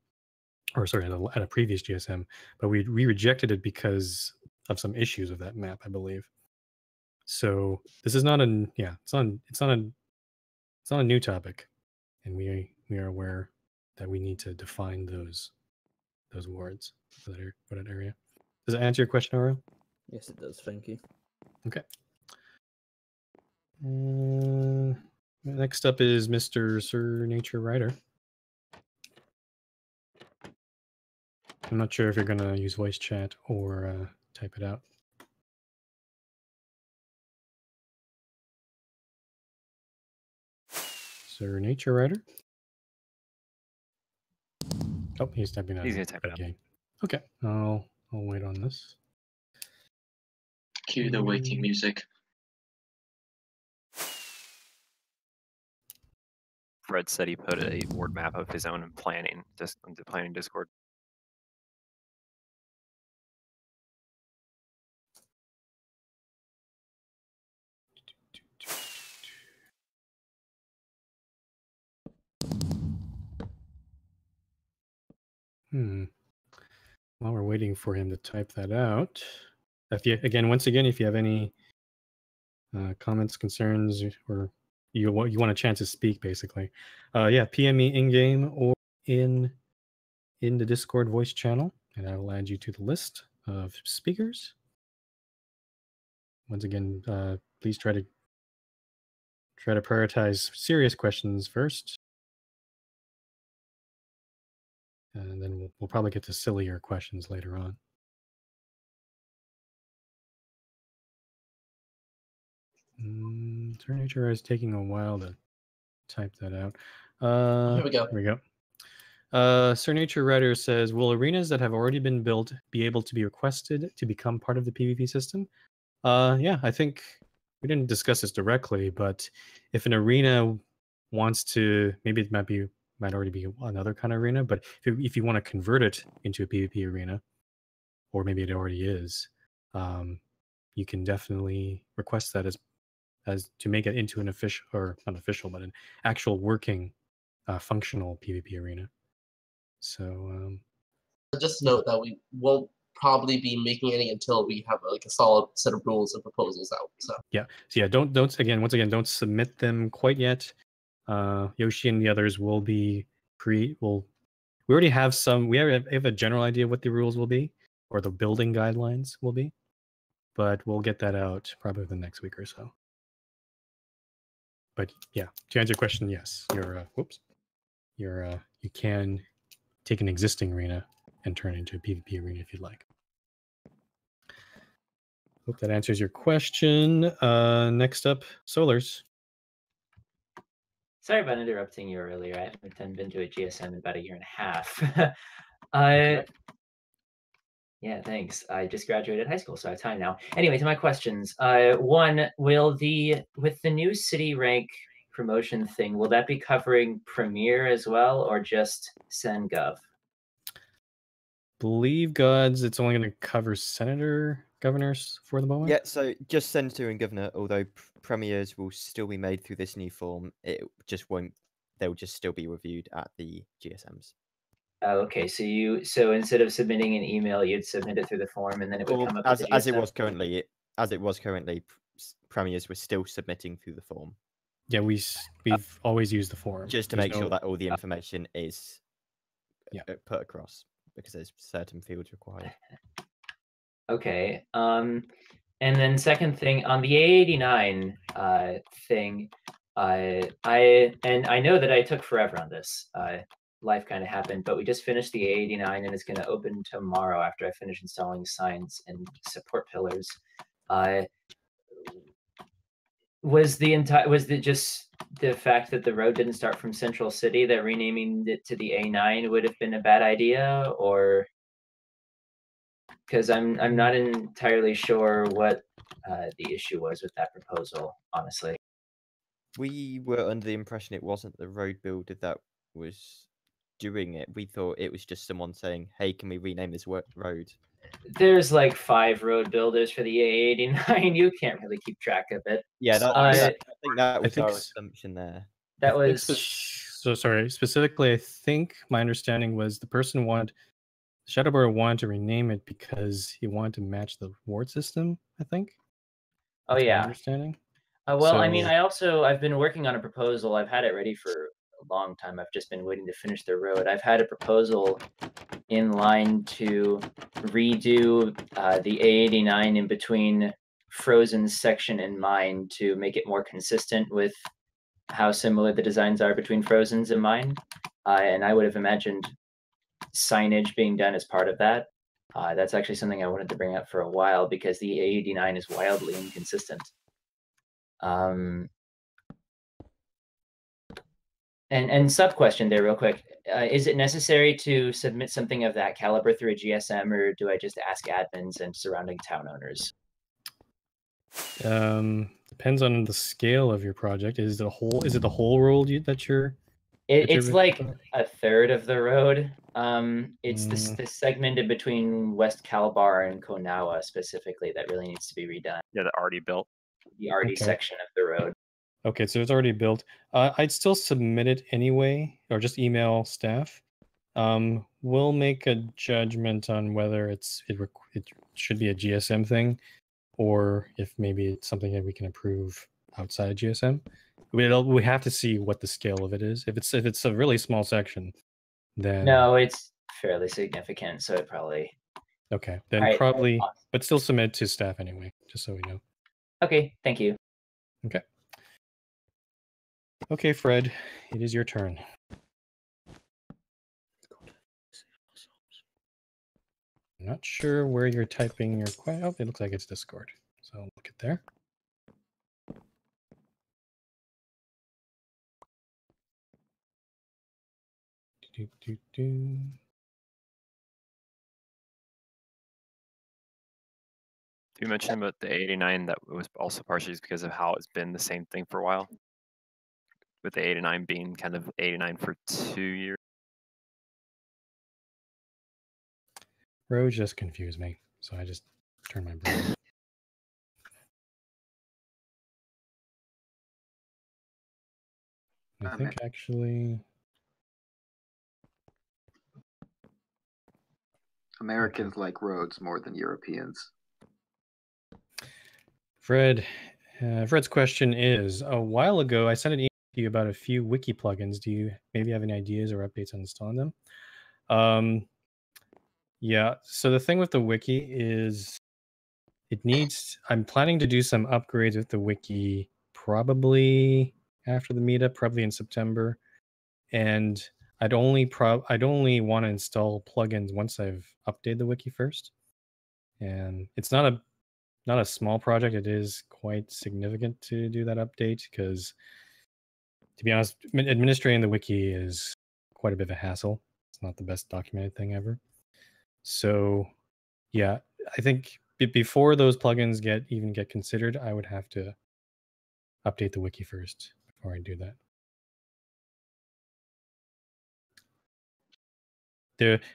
or sorry, at a previous GSM, but we rejected it because of some issues with that map, I believe. So this is not it's not a new topic, and we are aware that we need to define those wards for that area. Does that answer your question, Aurel? Yes, it does. Thank you. Okay. Next up is Mr. Sir Nature Writer. I'm not sure if you're going to use voice chat or type it out. Sir Nature Writer. Oh, he's typing out. He's gonna type it out. Okay, I'll wait on this. Cue the waiting music. Fred said he put a word map of his own in planning, just into planning Discord. While we're waiting for him to type that out, once again, if you have any comments, concerns, or you want a chance to speak, basically, PM me in game or in the Discord voice channel, and I will add you to the list of speakers. Once again, please try to prioritize serious questions first, and then we'll probably get to sillier questions later on. Sir Nature is taking a while to type that out. Here we go. Here we go. Sir Nature Writer says, will arenas that have already been built be able to be requested to become part of the PvP system? Yeah, I think we didn't discuss this directly, but if an arena wants to, maybe it might already be another kind of arena, but if you want to convert it into a PvP arena, or maybe it already is, you can definitely request that as to make it into an official, or not official, but an actual working, functional PvP arena. So just note that we won't probably be making any until we have like a solid set of rules and proposals out. So yeah, once again, don't submit them quite yet. Yoshi and the others will be we already have some. We have a general idea of what the rules will be, or the building guidelines will be, but we'll get that out probably the next week or so. But yeah, to answer your question, yes, you can take an existing arena and turn it into a PvP arena if you'd like. Hope that answers your question. Next up, Solars. Sorry about interrupting you earlier. I haven't been to a GSM in about a year and a half. Yeah, thanks. I just graduated high school, so I have time now. Anyway, to my questions. One, with the new city rank promotion thing, will that be covering Premier as well, or just SenGov? Believe gods, it's only going to cover governors for the moment. Yeah, so just senator and governor, although premiers will still be made through this new form, it just won't. They'll just still be reviewed at the GSMs. Okay, so instead of submitting an email, you'd submit it through the form, and then it would come up as with the GSM? as it was currently, premiers were still submitting through the form. Yeah, we've always used the form just to make sure that all the information is put across, because there's certain fields required. Okay. And then second thing, on the A89 thing, I know that I took forever on this. Life kind of happened, but we just finished the A89 and it's going to open tomorrow after I finish installing signs and support pillars. Was just the fact that the road didn't start from Central City that renaming it to the A9 would have been a bad idea, or? Because I'm not entirely sure what the issue was with that proposal, honestly. We were under the impression it wasn't the road builder that was doing it. We thought it was just someone saying, "Hey, can we rename this road?" There's like 5 road builders for the A89. You can't really keep track of it. Yeah, I think that was our assumption there. That was so sorry. Specifically, I think my understanding was the person Shadowbar wanted to rename it because he wanted to match the ward system, I think. That's my understanding. Well, I mean, I've been working on a proposal. I've had it ready for a long time. I've just been waiting to finish the road. I've had a proposal in line to redo the A89 in between Frozen's section and mine to make it more consistent with how similar the designs are between Frozen's and mine. And I would have imagined signage being done as part of that. That's actually something I wanted to bring up for a while because the A89 is wildly inconsistent. And sub question there real quick. Is it necessary to submit something of that caliber through a GSM, or do I just ask admins and surrounding town owners? Depends on the scale of your project. Is it the whole road that you're? It's like a third of the road. It's this segment in between West Calbar and Konawa specifically that really needs to be redone. Yeah, the already built. The already section of the road. Okay, so it's already built. I'd still submit it anyway, or just email staff. We'll make a judgment on whether it should be a GSM thing, or if maybe it's something that we can approve outside of GSM. We have to see what the scale of it is. If it's a really small section, then no, it's fairly significant, so it probably. Okay, then probably, but still submit to staff anyway, just so we know. Okay, thank you. Okay. Okay, Fred, it is your turn. I'm not sure where you're typing your question. Oh, it looks like it's Discord. So look at there. You mentioned about the 89 that was also partially because of how it's been the same thing for a while. With the 89 being kind of 89 for 2 years. Rose just confused me, so I just turned my brain off. I think actually Americans like roads more than Europeans. Fred's question is, a while ago I sent an email to you about a few wiki plugins. Do you maybe have any ideas or updates on installing them? Yeah, so the thing with the wiki is I'm planning to do some upgrades with the wiki probably after the meetup, probably in September. And I'd only want to install plugins once I've updated the wiki first. And it's not a small project. It is quite significant to do that update because, to be honest, administrating the wiki is quite a bit of a hassle. It's not the best documented thing ever. So yeah, I think before those plugins get considered, I would have to update the wiki first before I do that.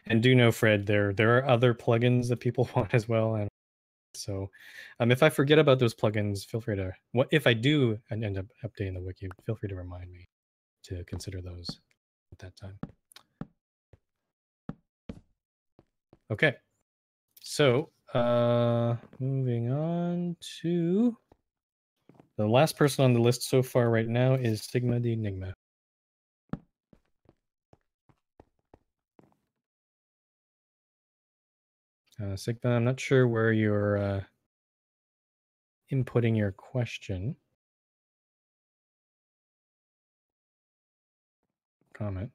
And do know, Fred, there are other plugins that people want as well, and so if I forget about those plugins, feel free to. If I do end up updating the wiki, feel free to remind me to consider those at that time. Okay, so moving on to the last person on the list so far right now is Sigma the Enigma. Sigma, I'm not sure where you're inputting your question. Comment.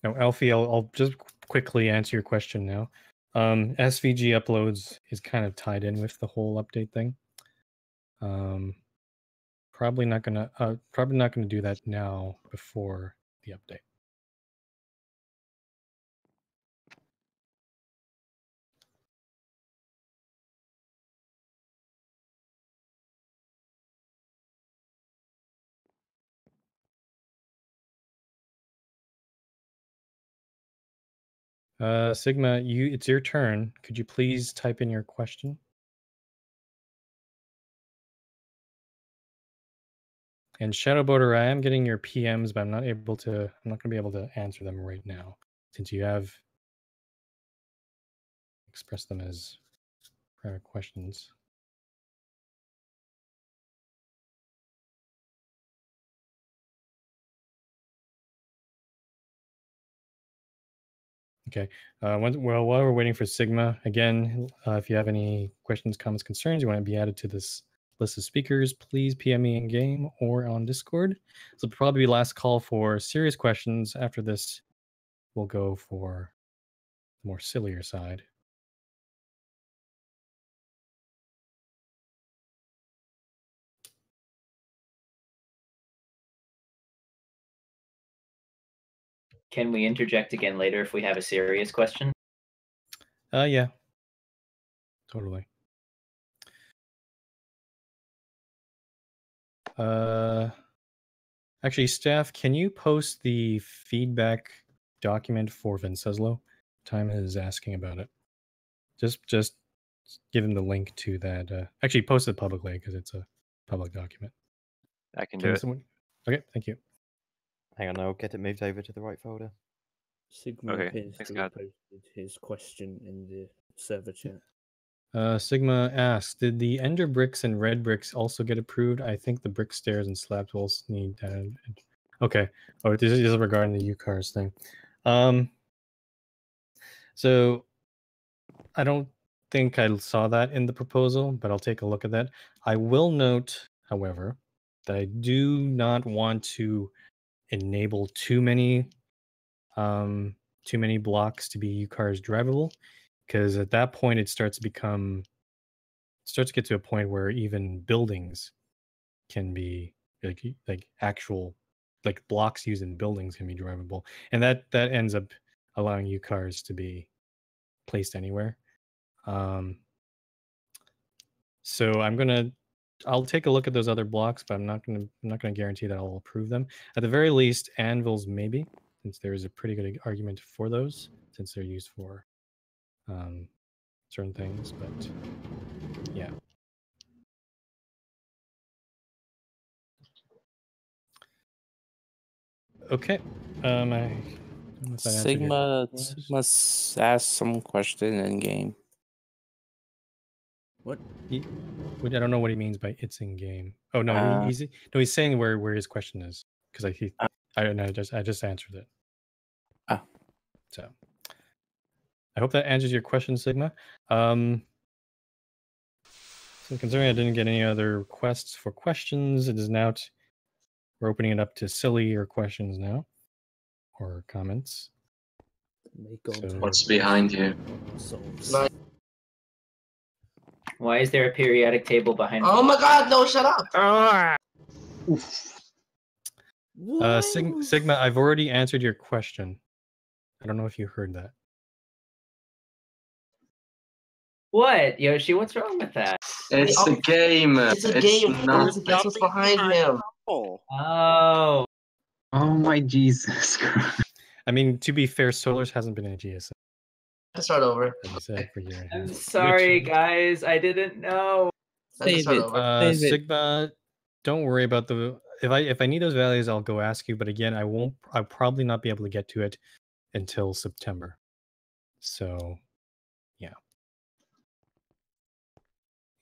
Now, Alfie, I'll just quickly answer your question now. SVG uploads is kind of tied in with the whole update thing. Probably not gonna do that now before the update. Sigma, it's your turn. Could you please type in your question? And Shadowboater, I am getting your PMs, but I'm not going to be able to answer them right now since you have expressed them as private questions. Okay. While we're waiting for Sigma, again, if you have any questions, comments, concerns, you want to be added to this list of speakers, please PM me in game or on Discord. This will probably be last call for serious questions. After this, we'll go for the more sillier side. Can we interject again later if we have a serious question? Yeah. Totally. Actually, staff, can you post the feedback document for Venceslo? Time is asking about it. Just give him the link to that. Actually, post it publicly because it's a public document. I can do it. Okay, thank you. Hang on, I'll get it moved over to the right folder. Sigma Okay, appears thanks, to God. have posted his question in the server chat. Sigma asks, did the Ender bricks and red bricks also get approved? I think the brick stairs and slab walls need that. Okay. Oh, this is regarding the UCARS thing. So I don't think I saw that in the proposal, but I'll take a look at that. I will note, however, that I do not want to enable too many blocks to be UCARS drivable, because at that point it starts to get to a point where even buildings can be like actual blocks used in buildings can be drivable, and that ends up allowing UCARs to be placed anywhere. So I'll take a look at those other blocks, but I'm not gonna guarantee that I'll approve them. At the very least, anvils maybe, since there is a pretty good argument for those, since they're used for certain things. But yeah. Okay. Sigma asked some question in game. What? I don't know what he means by "it's in game." Oh no, he's saying where his question is, because I don't know. I just answered it. So I hope that answers your question, Sigma. So considering I didn't get any other requests for questions, it is now we're opening it up to sillier questions now, or comments. What's behind you? Why is there a periodic table behind? Oh my God! No, shut up. Sigma, I've already answered your question. I don't know if you heard that. What, Yoshi? What's wrong with that? It's a game. It's a game. Not... That's what's behind him. Oh. Oh my Jesus Christ. I mean, to be fair, Solars hasn't been in a GSM. Let's start over. As I said, for a year and a half. I'm sorry, guys. I didn't know. Sigma, don't worry about the. If I need those values, I'll go ask you. But again, I'll probably not be able to get to it until September. So, yeah.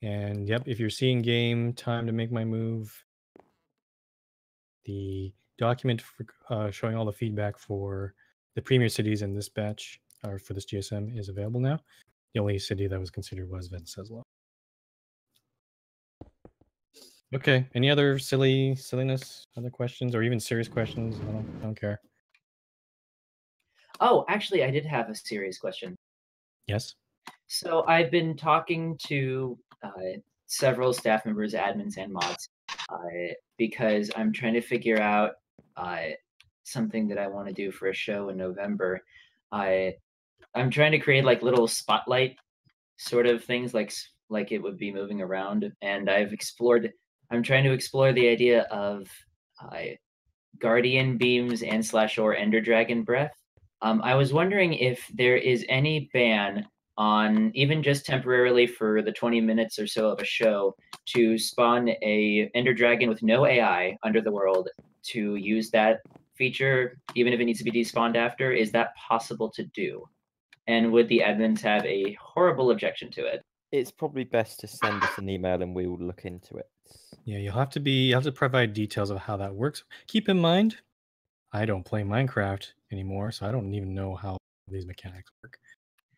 And yep, if you're seeing game time to make my move, the document for, showing all the feedback for the premier cities in this batch, or for this GSM, is available now. The only city that was considered was Venceslo. Okay. Any other silliness, other questions, or even serious questions? I don't care. Oh, actually, I did have a serious question. Yes. So I've been talking to several staff members, admins, and mods because I'm trying to figure out something that I want to do for a show in November. I'm trying to create like little spotlight sort of things, like it would be moving around, and I'm trying to explore the idea of guardian beams and /or ender dragon breath. I was wondering if there is any ban on, even just temporarily for the 20 minutes or so of a show, to spawn a ender dragon with no AI under the world to use that feature, even if it needs to be despawned after. Is that possible to do? And would the admins have a horrible objection to it? It's probably best to send us an email and we will look into it. Yeah, you have to provide details of how that works. Keep in mind, I don't play Minecraft anymore, so I don't even know how these mechanics work.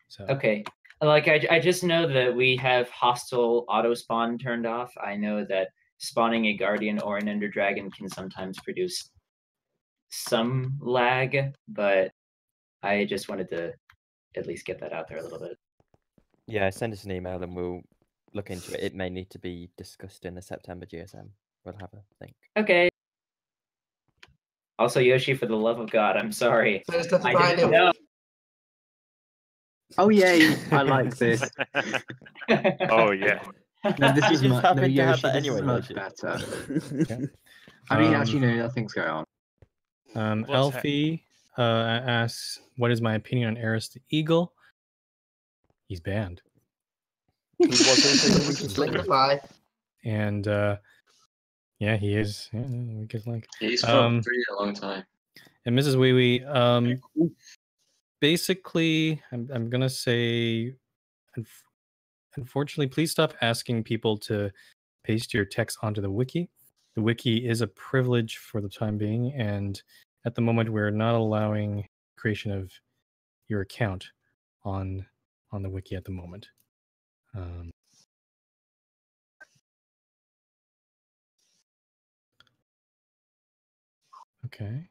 So Okay. Like I just know that we have hostile auto spawn turned off. I know that spawning a guardian or an ender dragon can sometimes produce some lag, but I just wanted to at least get that out there a little bit. Yeah, send us an email and we'll look into it. It may need to be discussed in the September GSM. We'll have a think. Okay. Also, Yoshi, for the love of God, I'm sorry. There's nothing I behind didn't him. know. Oh yay! I like this. Oh yeah. No, this You is just much. No, happened to have Yoshi, that this is anyway, much Yoshi. better. yeah. I mean, actually, no, nothing's going on. What's Alfie asks, "What is my opinion on Eris the Eagle?" He's banned, He was also the weakest Blink link. of an eye. and yeah, he is. Yeah, weakest link. He's for a pretty long time. And Mrs. Wee Wee, basically, I'm gonna say, unfortunately, please stop asking people to paste your text onto the wiki. The wiki is a privilege for the time being, and at the moment, we're not allowing creation of your account on the wiki at the moment. Okay.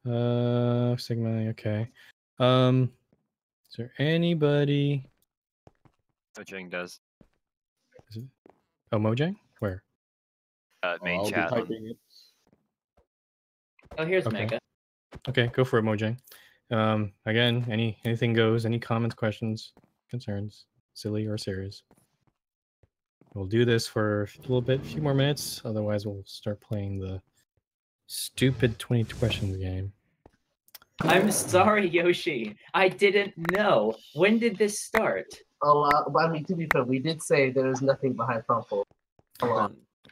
Sigma. Okay. Is there anybody? Mojang does. Is it? Oh, Mojang? Where? Main I'll chat. be typing it. Oh, here's Okay. Mega. Okay, go for it, Mojang. Again, anything goes. Any comments, questions, concerns, silly or serious? We'll do this for a little bit, a few more minutes. Otherwise, we'll start playing the stupid 20 questions game. I'm sorry, Yoshi. I didn't know. When did this start? I mean, to be fair, we did say there is nothing behind Crumple.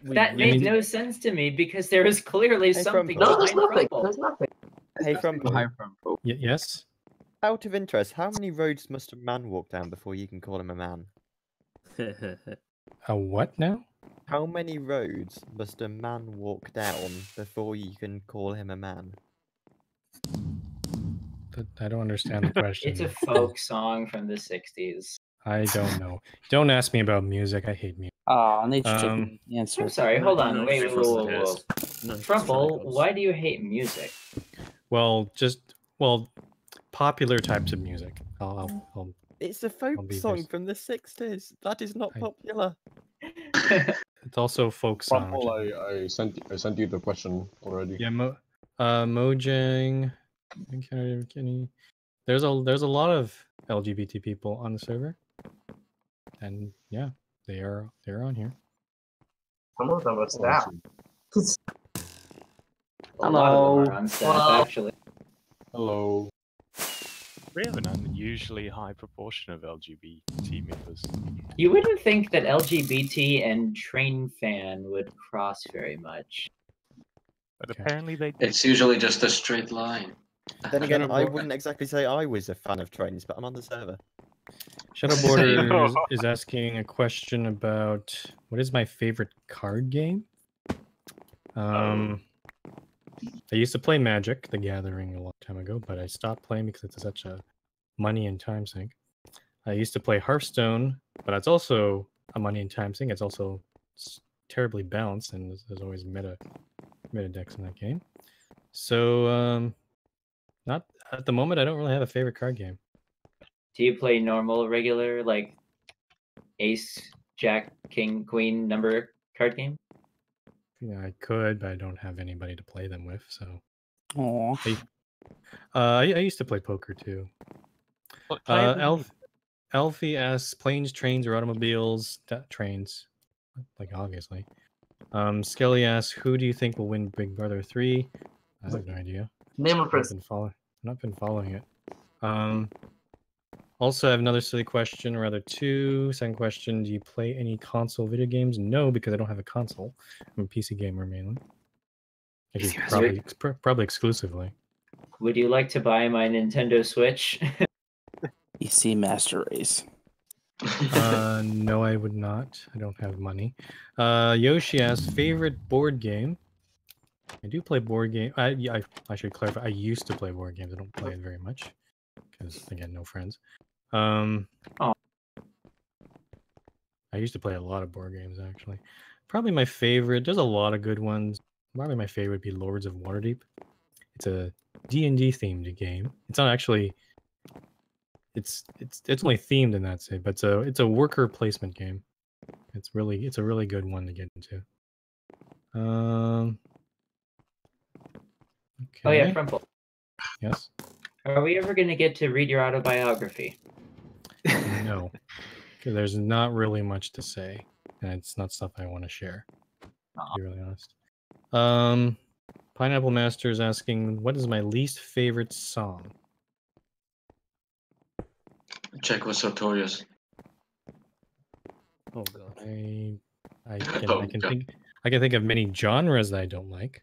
That made no sense to me because there is clearly something No, there's behind nothing. Crumple. There's nothing. Hey, from Yes. out of interest, how many roads must a man walk down before you can call him a man? A what now? How many roads must a man walk down before you can call him a man? I don't understand the question. It's a folk song from the 60s. I don't know. Don't ask me about music. I hate music. I need to check the answer. I'm sorry, hold on. No, Wait, it's whoa. No, Crumple, why do you hate music? Well, popular types of music. I'll It's a folk be song this. from the 60s. That is not popular. It's also folk song. Crumple, I sent you the question already. Yeah, Mojang. There's a lot of LGBT people on the server, and yeah, they're on here. Some of them are staff. A lot of them are on staff, actually. Hello. We have an unusually high proportion of LGBT members. You wouldn't think that LGBT and train fan would cross very much. But apparently they do. It's usually just a straight line. Then again, I wouldn't exactly say I was a fan of trains, but I'm on the server. Shadow Border is asking a question about what is my favorite card game. I used to play Magic: The Gathering a long time ago, but I stopped playing because it's such a money and time sink. I used to play Hearthstone, but it's also a money and time sink. It's also terribly balanced, and there's always meta decks in that game. So, not at the moment. I don't really have a favorite card game. Do you play normal, regular, like Ace, Jack, King, Queen number card game? Yeah, I could, but I don't have anybody to play them with. So, Aww. I used to play poker too. Alfie asks, planes, trains, or automobiles? Trains, like obviously. Skelly asks, who do you think will win Big Brother 3? I have no idea. Name a I've person. not been following it. Also, I have another silly question, or rather two. Second question, do you play any console video games? No, because I don't have a console. I'm a PC gamer mainly. Actually, probably exclusively. Would you like to buy my Nintendo Switch? PC Master Race. No, I would not. I don't have money. Yoshi asks, favorite board game? I do play board game. I should clarify. I used to play board games. I don't play it very much because again, no friends. Oh. I used to play a lot of board games actually. Probably my favorite. There's a lot of good ones. Probably my favorite would be Lords of Waterdeep. It's a D&D themed game. It's not actually. It's only themed in that way, but it's a worker placement game. It's a really good one to get into. Okay. Oh yeah, Frumple. Yes. Are we ever going to get to read your autobiography? No, because there's not really much to say, and it's not stuff I want to share. To be really honest. Pineapple Master is asking, what is my least favorite song? Check with Sartorius. Oh god. I can think of many genres that I don't like.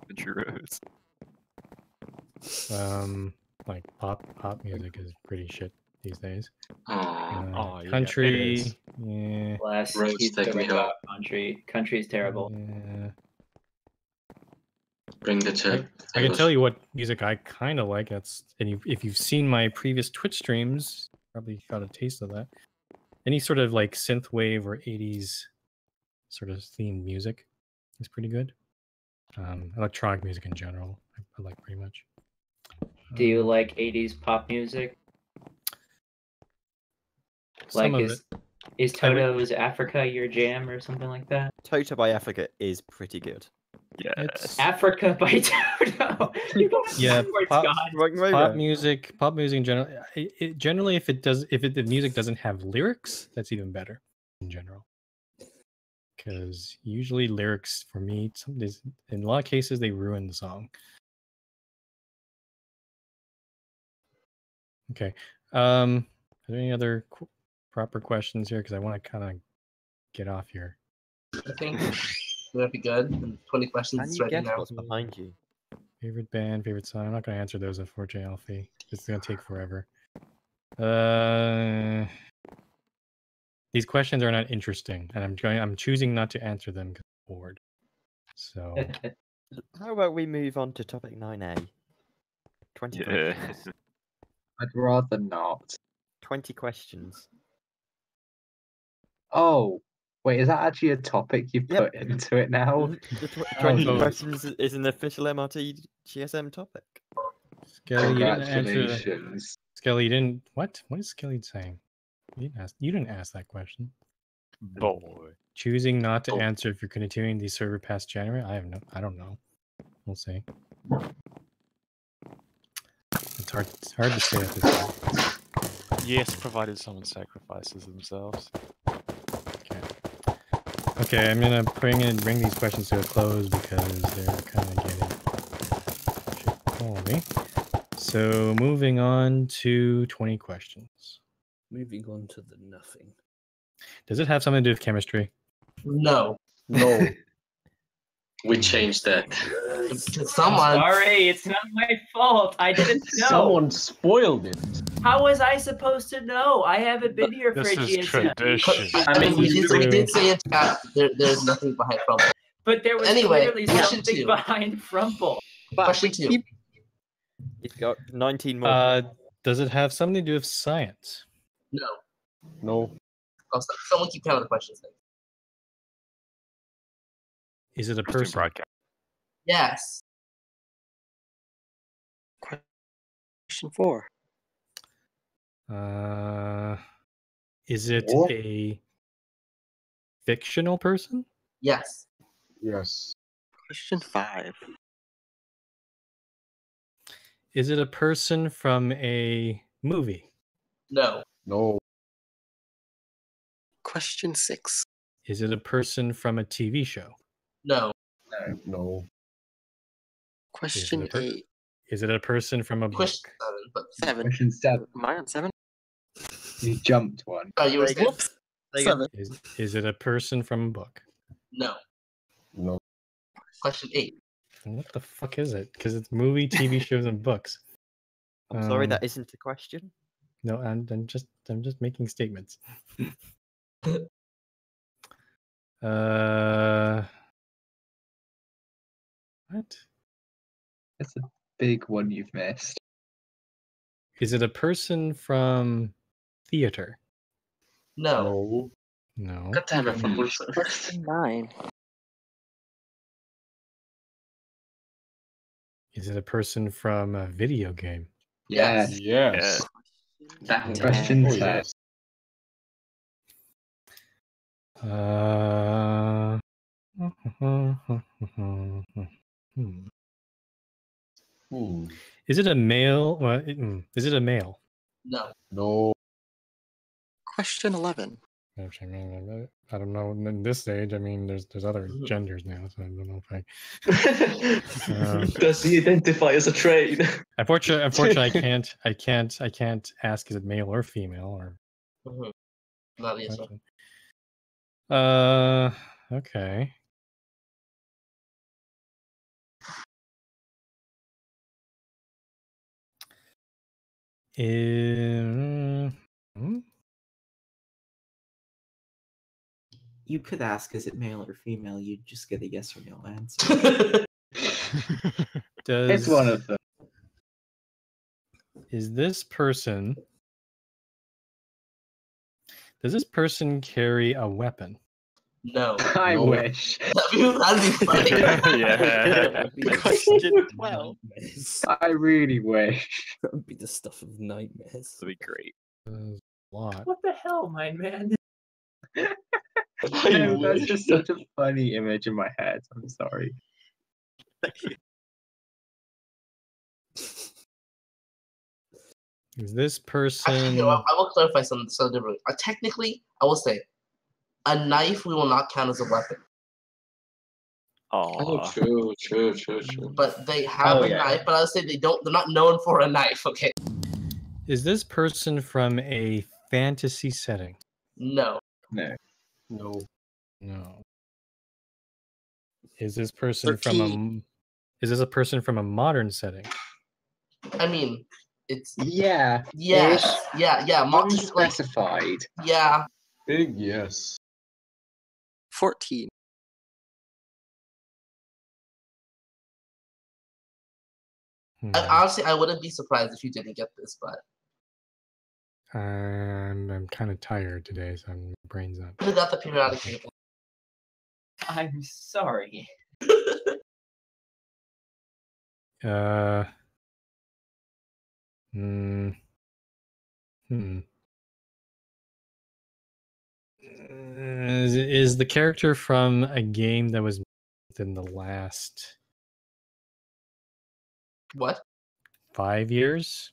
Country roads. Like pop music is pretty shit these days. Oh, yeah, country, it is. yeah. Bless. Roads He's take me talking about country. Country's terrible. Yeah. Bring the tip. I can tell you what music I kind of like. If you've seen my previous Twitch streams, probably got a taste of that. Any sort of like synthwave or 80s sort of themed music is pretty good. Electronic music in general, I like pretty much. Do you like 80s pop music? Some Like, of is Toto's Africa your jam or something like that? Toto by Africa is pretty good. Yeah. Africa by Toto. You got Yeah, backwards, pop God. music in general. Generally, if the music doesn't have lyrics, that's even better in general. Because usually lyrics for me, in a lot of cases, they ruin the song. Okay. Are there any other proper questions here? Because I want to kind of get off here. I think we're gonna be good. And 20 questions Can is you ready guess now. what's behind you? Favorite band, favorite song. I'm not going to answer those, unfortunately, Alfie. It's going to take forever. These questions are not interesting, and I'm choosing not to answer them because I'm bored. So How about we move on to topic 9A? 20 questions. I'd rather not. 20 questions. Oh, wait, is that actually a topic you put into it now? The 20 Oh, questions is an official MRT GSM topic. Skelly, you didn't answer. Congratulations. Skelly, you didn't. What? What is Skelly saying? You didn't ask that question. Boy. Choosing not to answer if you're continuing the server past January. I don't know. We'll see. It's hard to say at this point. Yes, provided someone sacrifices themselves. Okay, I'm gonna bring these questions to a close because they're kind of getting shit quality. So moving on to 20 questions. Moving on to the nothing. Does it have something to do with chemistry? No. No. We changed that. Someone. Sorry, it's not my fault. I didn't know. Someone spoiled it. How was I supposed to know? I haven't been here for This a is GSM. tradition. I mean, we did say in chat there's nothing behind Frumple. But there was Anyway, clearly question something 2. behind Frumple. Question 2. You've got 19 more. Does it have something to do with science? No. No. Oh, someone keep counting the questions. Then. Is it a person? Yes. Question 4. Is it a fictional person? Yes. Yes. Question 5. Is it a person from a movie? No. No. Question 6. Is it a person from a TV show? No. No. Question 8. Is it a person from a book? Question 7. But 7. Question 7. Am I on 7? You jumped one. Oh, you were Whoops. 7. Is it a person from a book? No. No. Question 8. What the fuck is it? Because it's movie, TV shows, and books. I'm sorry, that isn't a question. No, I'm just making statements. What? It's a big one you've missed. Is it a person from theater? No. No. God damn it, Fumbles. Question 9. Is it a person from a video game? Yes. Yes. That Question Oh, 10. yes. Is it a male? Is it a male? No. No. Question 11. Which, I mean, I don't know. In this age, I mean, there's other genders now, so I don't know if I. Does he identify as a trade? Unfortunately, I can't ask is it male or female or. Not yes. Okay. You could ask, is it male or female? You'd just get a yes or no answer. It's one of them. Is this person? Does this person carry a weapon? No. I wish. That'd be funny. Yeah. Question 12. I really wish. That would be the stuff of nightmares. That'd be great. A lot. What the hell, my man? No, that's just such a funny image in my head. I'm sorry. Is this person? Actually, you know, I will clarify something different. Technically, I will say, a knife we will not count as a weapon. Oh, true. But they have a knife, but I would say they're not known for a knife, okay? Is this person from a fantasy setting? No. No. No. No. Is this person Is this a person from a modern setting? I mean, it's Yeah. yes, yeah. Unspecified. Yeah. Big yes. 14. Honestly, I wouldn't be surprised if you didn't get this, but I'm kind of tired today, so my brain's not. you got the periodic table. I'm sorry. Is the character from a game that was within the last What? 5 years?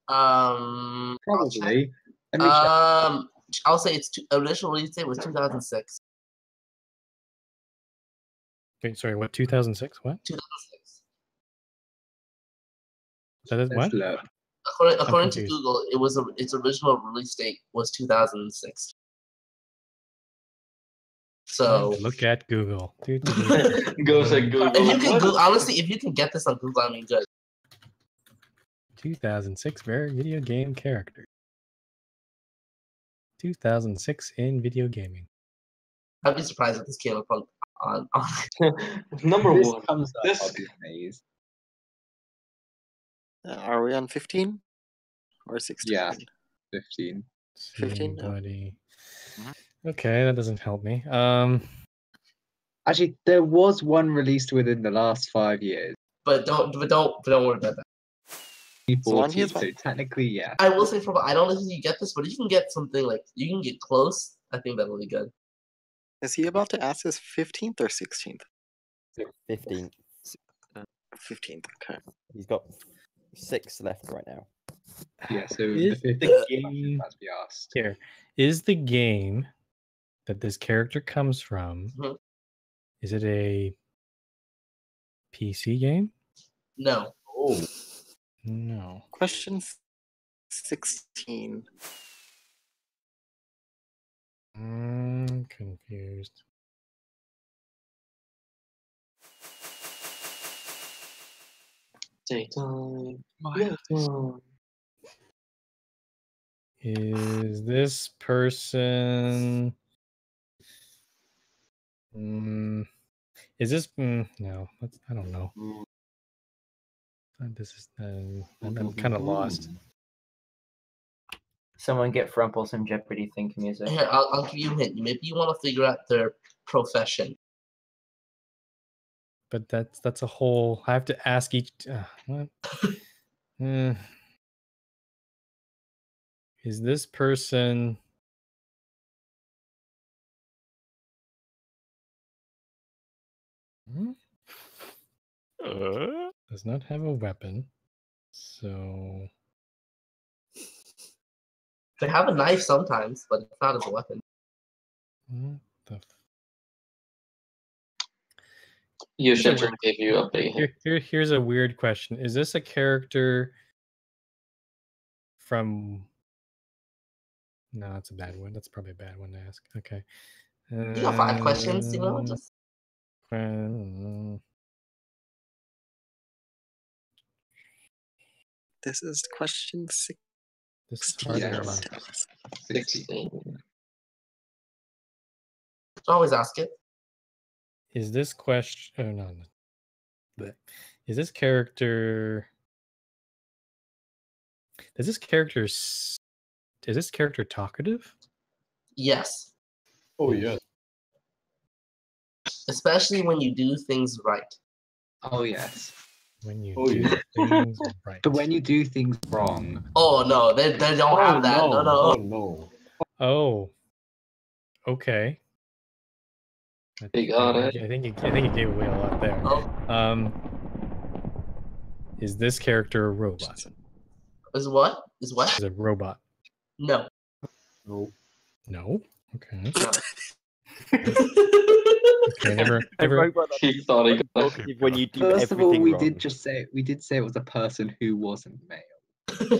Probably. I'll say it's original release date was 2006. Wait, sorry, what? 2006? What? 2006. That is what? According to Google, its original release date was 2006. So look at Google. Goes at Google. If you can honestly, if you can get this on Google, I mean, good. 2006 video game character. 2006 in video gaming. I'd be surprised if this came up on Number this one. Comes up, This I'll be amazed. Are we on 15 or 16? Yeah, 15. 15. Buddy. Okay, that doesn't help me. Actually, there was one released within the last 5 years. But don't worry about that. 2014, so technically, yeah. I will say, I don't know if you get this, but if you can get something like you can get close, I think that'll be good. Is he about to ask his 15th or 16th? 15th. 15th. Okay. He's got 6 left right now. Yeah, so Is the the game has to be asked. here? Is the game that this character comes from? Is it a PC game? No. Oh. No. Question 16. I'm confused. Take time. Is this person? Is this? No, I don't know. This is. I'm kind of lost. Someone get Frumple some Jeopardy think music. Here, I'll give you a hint. Maybe you want to figure out their profession. But that's a whole. I have to ask each. What? Is this person? Does not have a weapon, so They have a knife sometimes, but it's not as a weapon. what the Your Here's a chat gave you a big hint. here's a weird question. Is this a character from? No, that's a bad one. That's probably a bad one to ask. Okay. You got 5 questions, you know? Just... This is question 6. This is harder. 16. Always ask it. Is this question? Oh no. But is this character? Is this character talkative? Yes. Oh, yes. Especially when you do things right. Oh yes. When you Oh, do yeah. things right. But when you do things wrong, Oh no, they don't have that. No, no. Oh, no. Oh. Okay. You got it. I think you gave away a lot there. Oh. Is this character a robot? Is what? Is what? Is a robot? No. No. No. Okay. No. Okay. Never. He thought he got it. When you do first of all, everything we wrong. did say it was a person who wasn't male.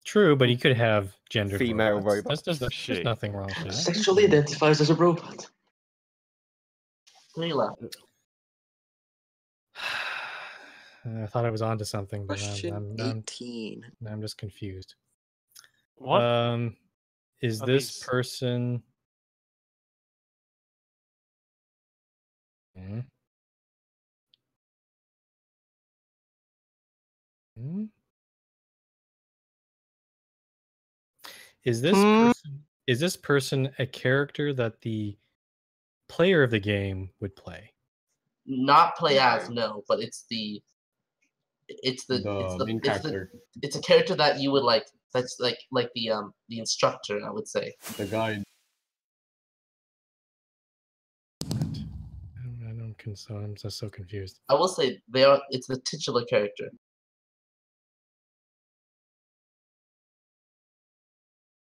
True, but you could have gender Female robots. robots. There's nothing wrong with that. Sexually identifies as a robot. 3 left. I thought I was onto something, but Question now 18. I'm just confused. What? Is Are this these- person? Hmm? Hmm? Is this person a character that the player of the game would play? Not play as, no, but it's the main character. it's a character that you would like. That's like the instructor, I would say. The guy. I'm just so confused. I will say it's the titular character.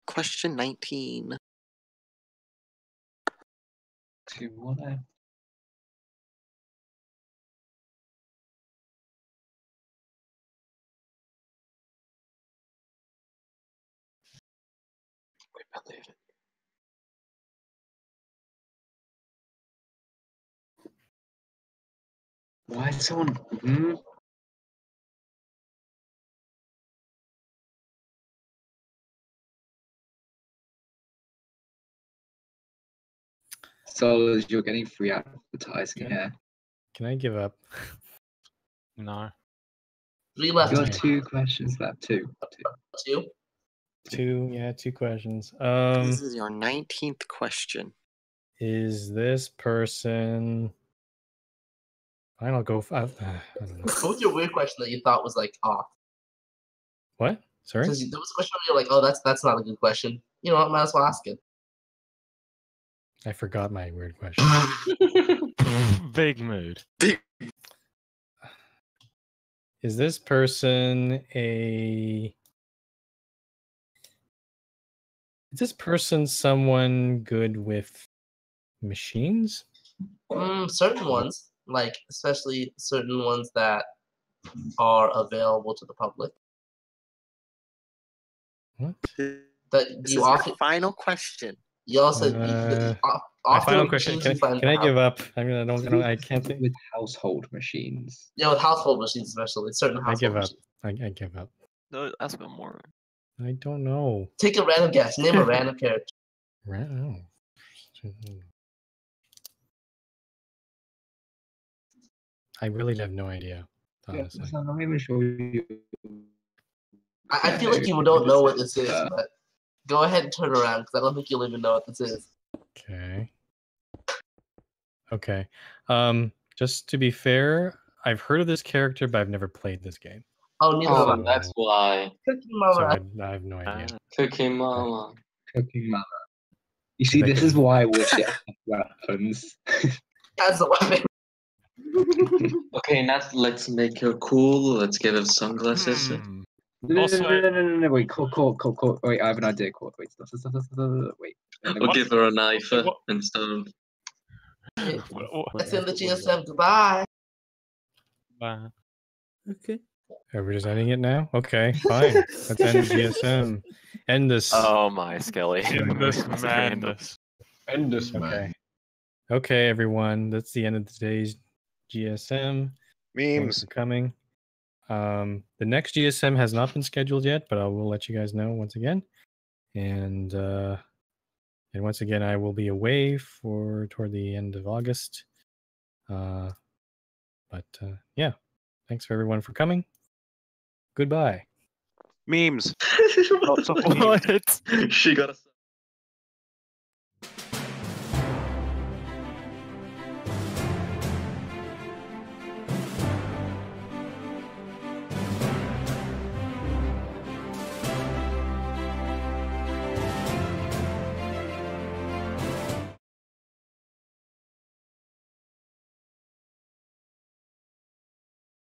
Question 19. 2-1. We believe it. Why is someone? So you're getting free advertising here. Can I give up? No. 3 left. You got 2 questions left. Two. 2 questions. This is your 19th question. Is this person? Fine, I'll go. I don't know. What was your weird question that you thought was like off? What? Sorry. Because there was a question where you're like, oh, that's not a good question. You know what? Might as well ask it. I forgot my weird question. Big mood. Is this person someone good with machines? Certain ones, like especially certain ones that are available to the public. What? That This you is often your final question. you also My final question. Can I give up? I mean, I can't think. With household machines. Yeah, with household machines, especially certain household I give up. machines. I give up. No, ask about more. I don't know. Take a random guess. Name a random character. I really have no idea, honestly. Yeah, I'm not even sure you. I feel like you don't know what this is, but Go ahead and turn around, because I don't think you'll even know what this is. Okay. Okay. Just to be fair, I've heard of this character, but I've never played this game. Oh, neither have I. that's why. Cookie So Mama. I have no idea. Cooking Mama. Cooking Mama. You see, this is why I wish it had weapons. That's a weapon. Okay, now let's make her cool. Let's give her sunglasses. No, wait, cool. Wait, I have an idea. Cool. Wait, stop. Wait. We'll give her a knife and stuff. Let's end the GSM. Goodbye. Bye. Okay. Are we just ending it now? Okay, fine. Let's end the GSM. End this. Oh my, Skelly. In this madness. End this, Okay. man. Okay, everyone. That's the end of today's GSM. Thanks Memes. for coming. The next GSM has not been scheduled yet, but I will let you guys know once again. And once again, I will be away toward the end of August. Yeah, thanks for everyone for coming. Goodbye. Memes. What? She got a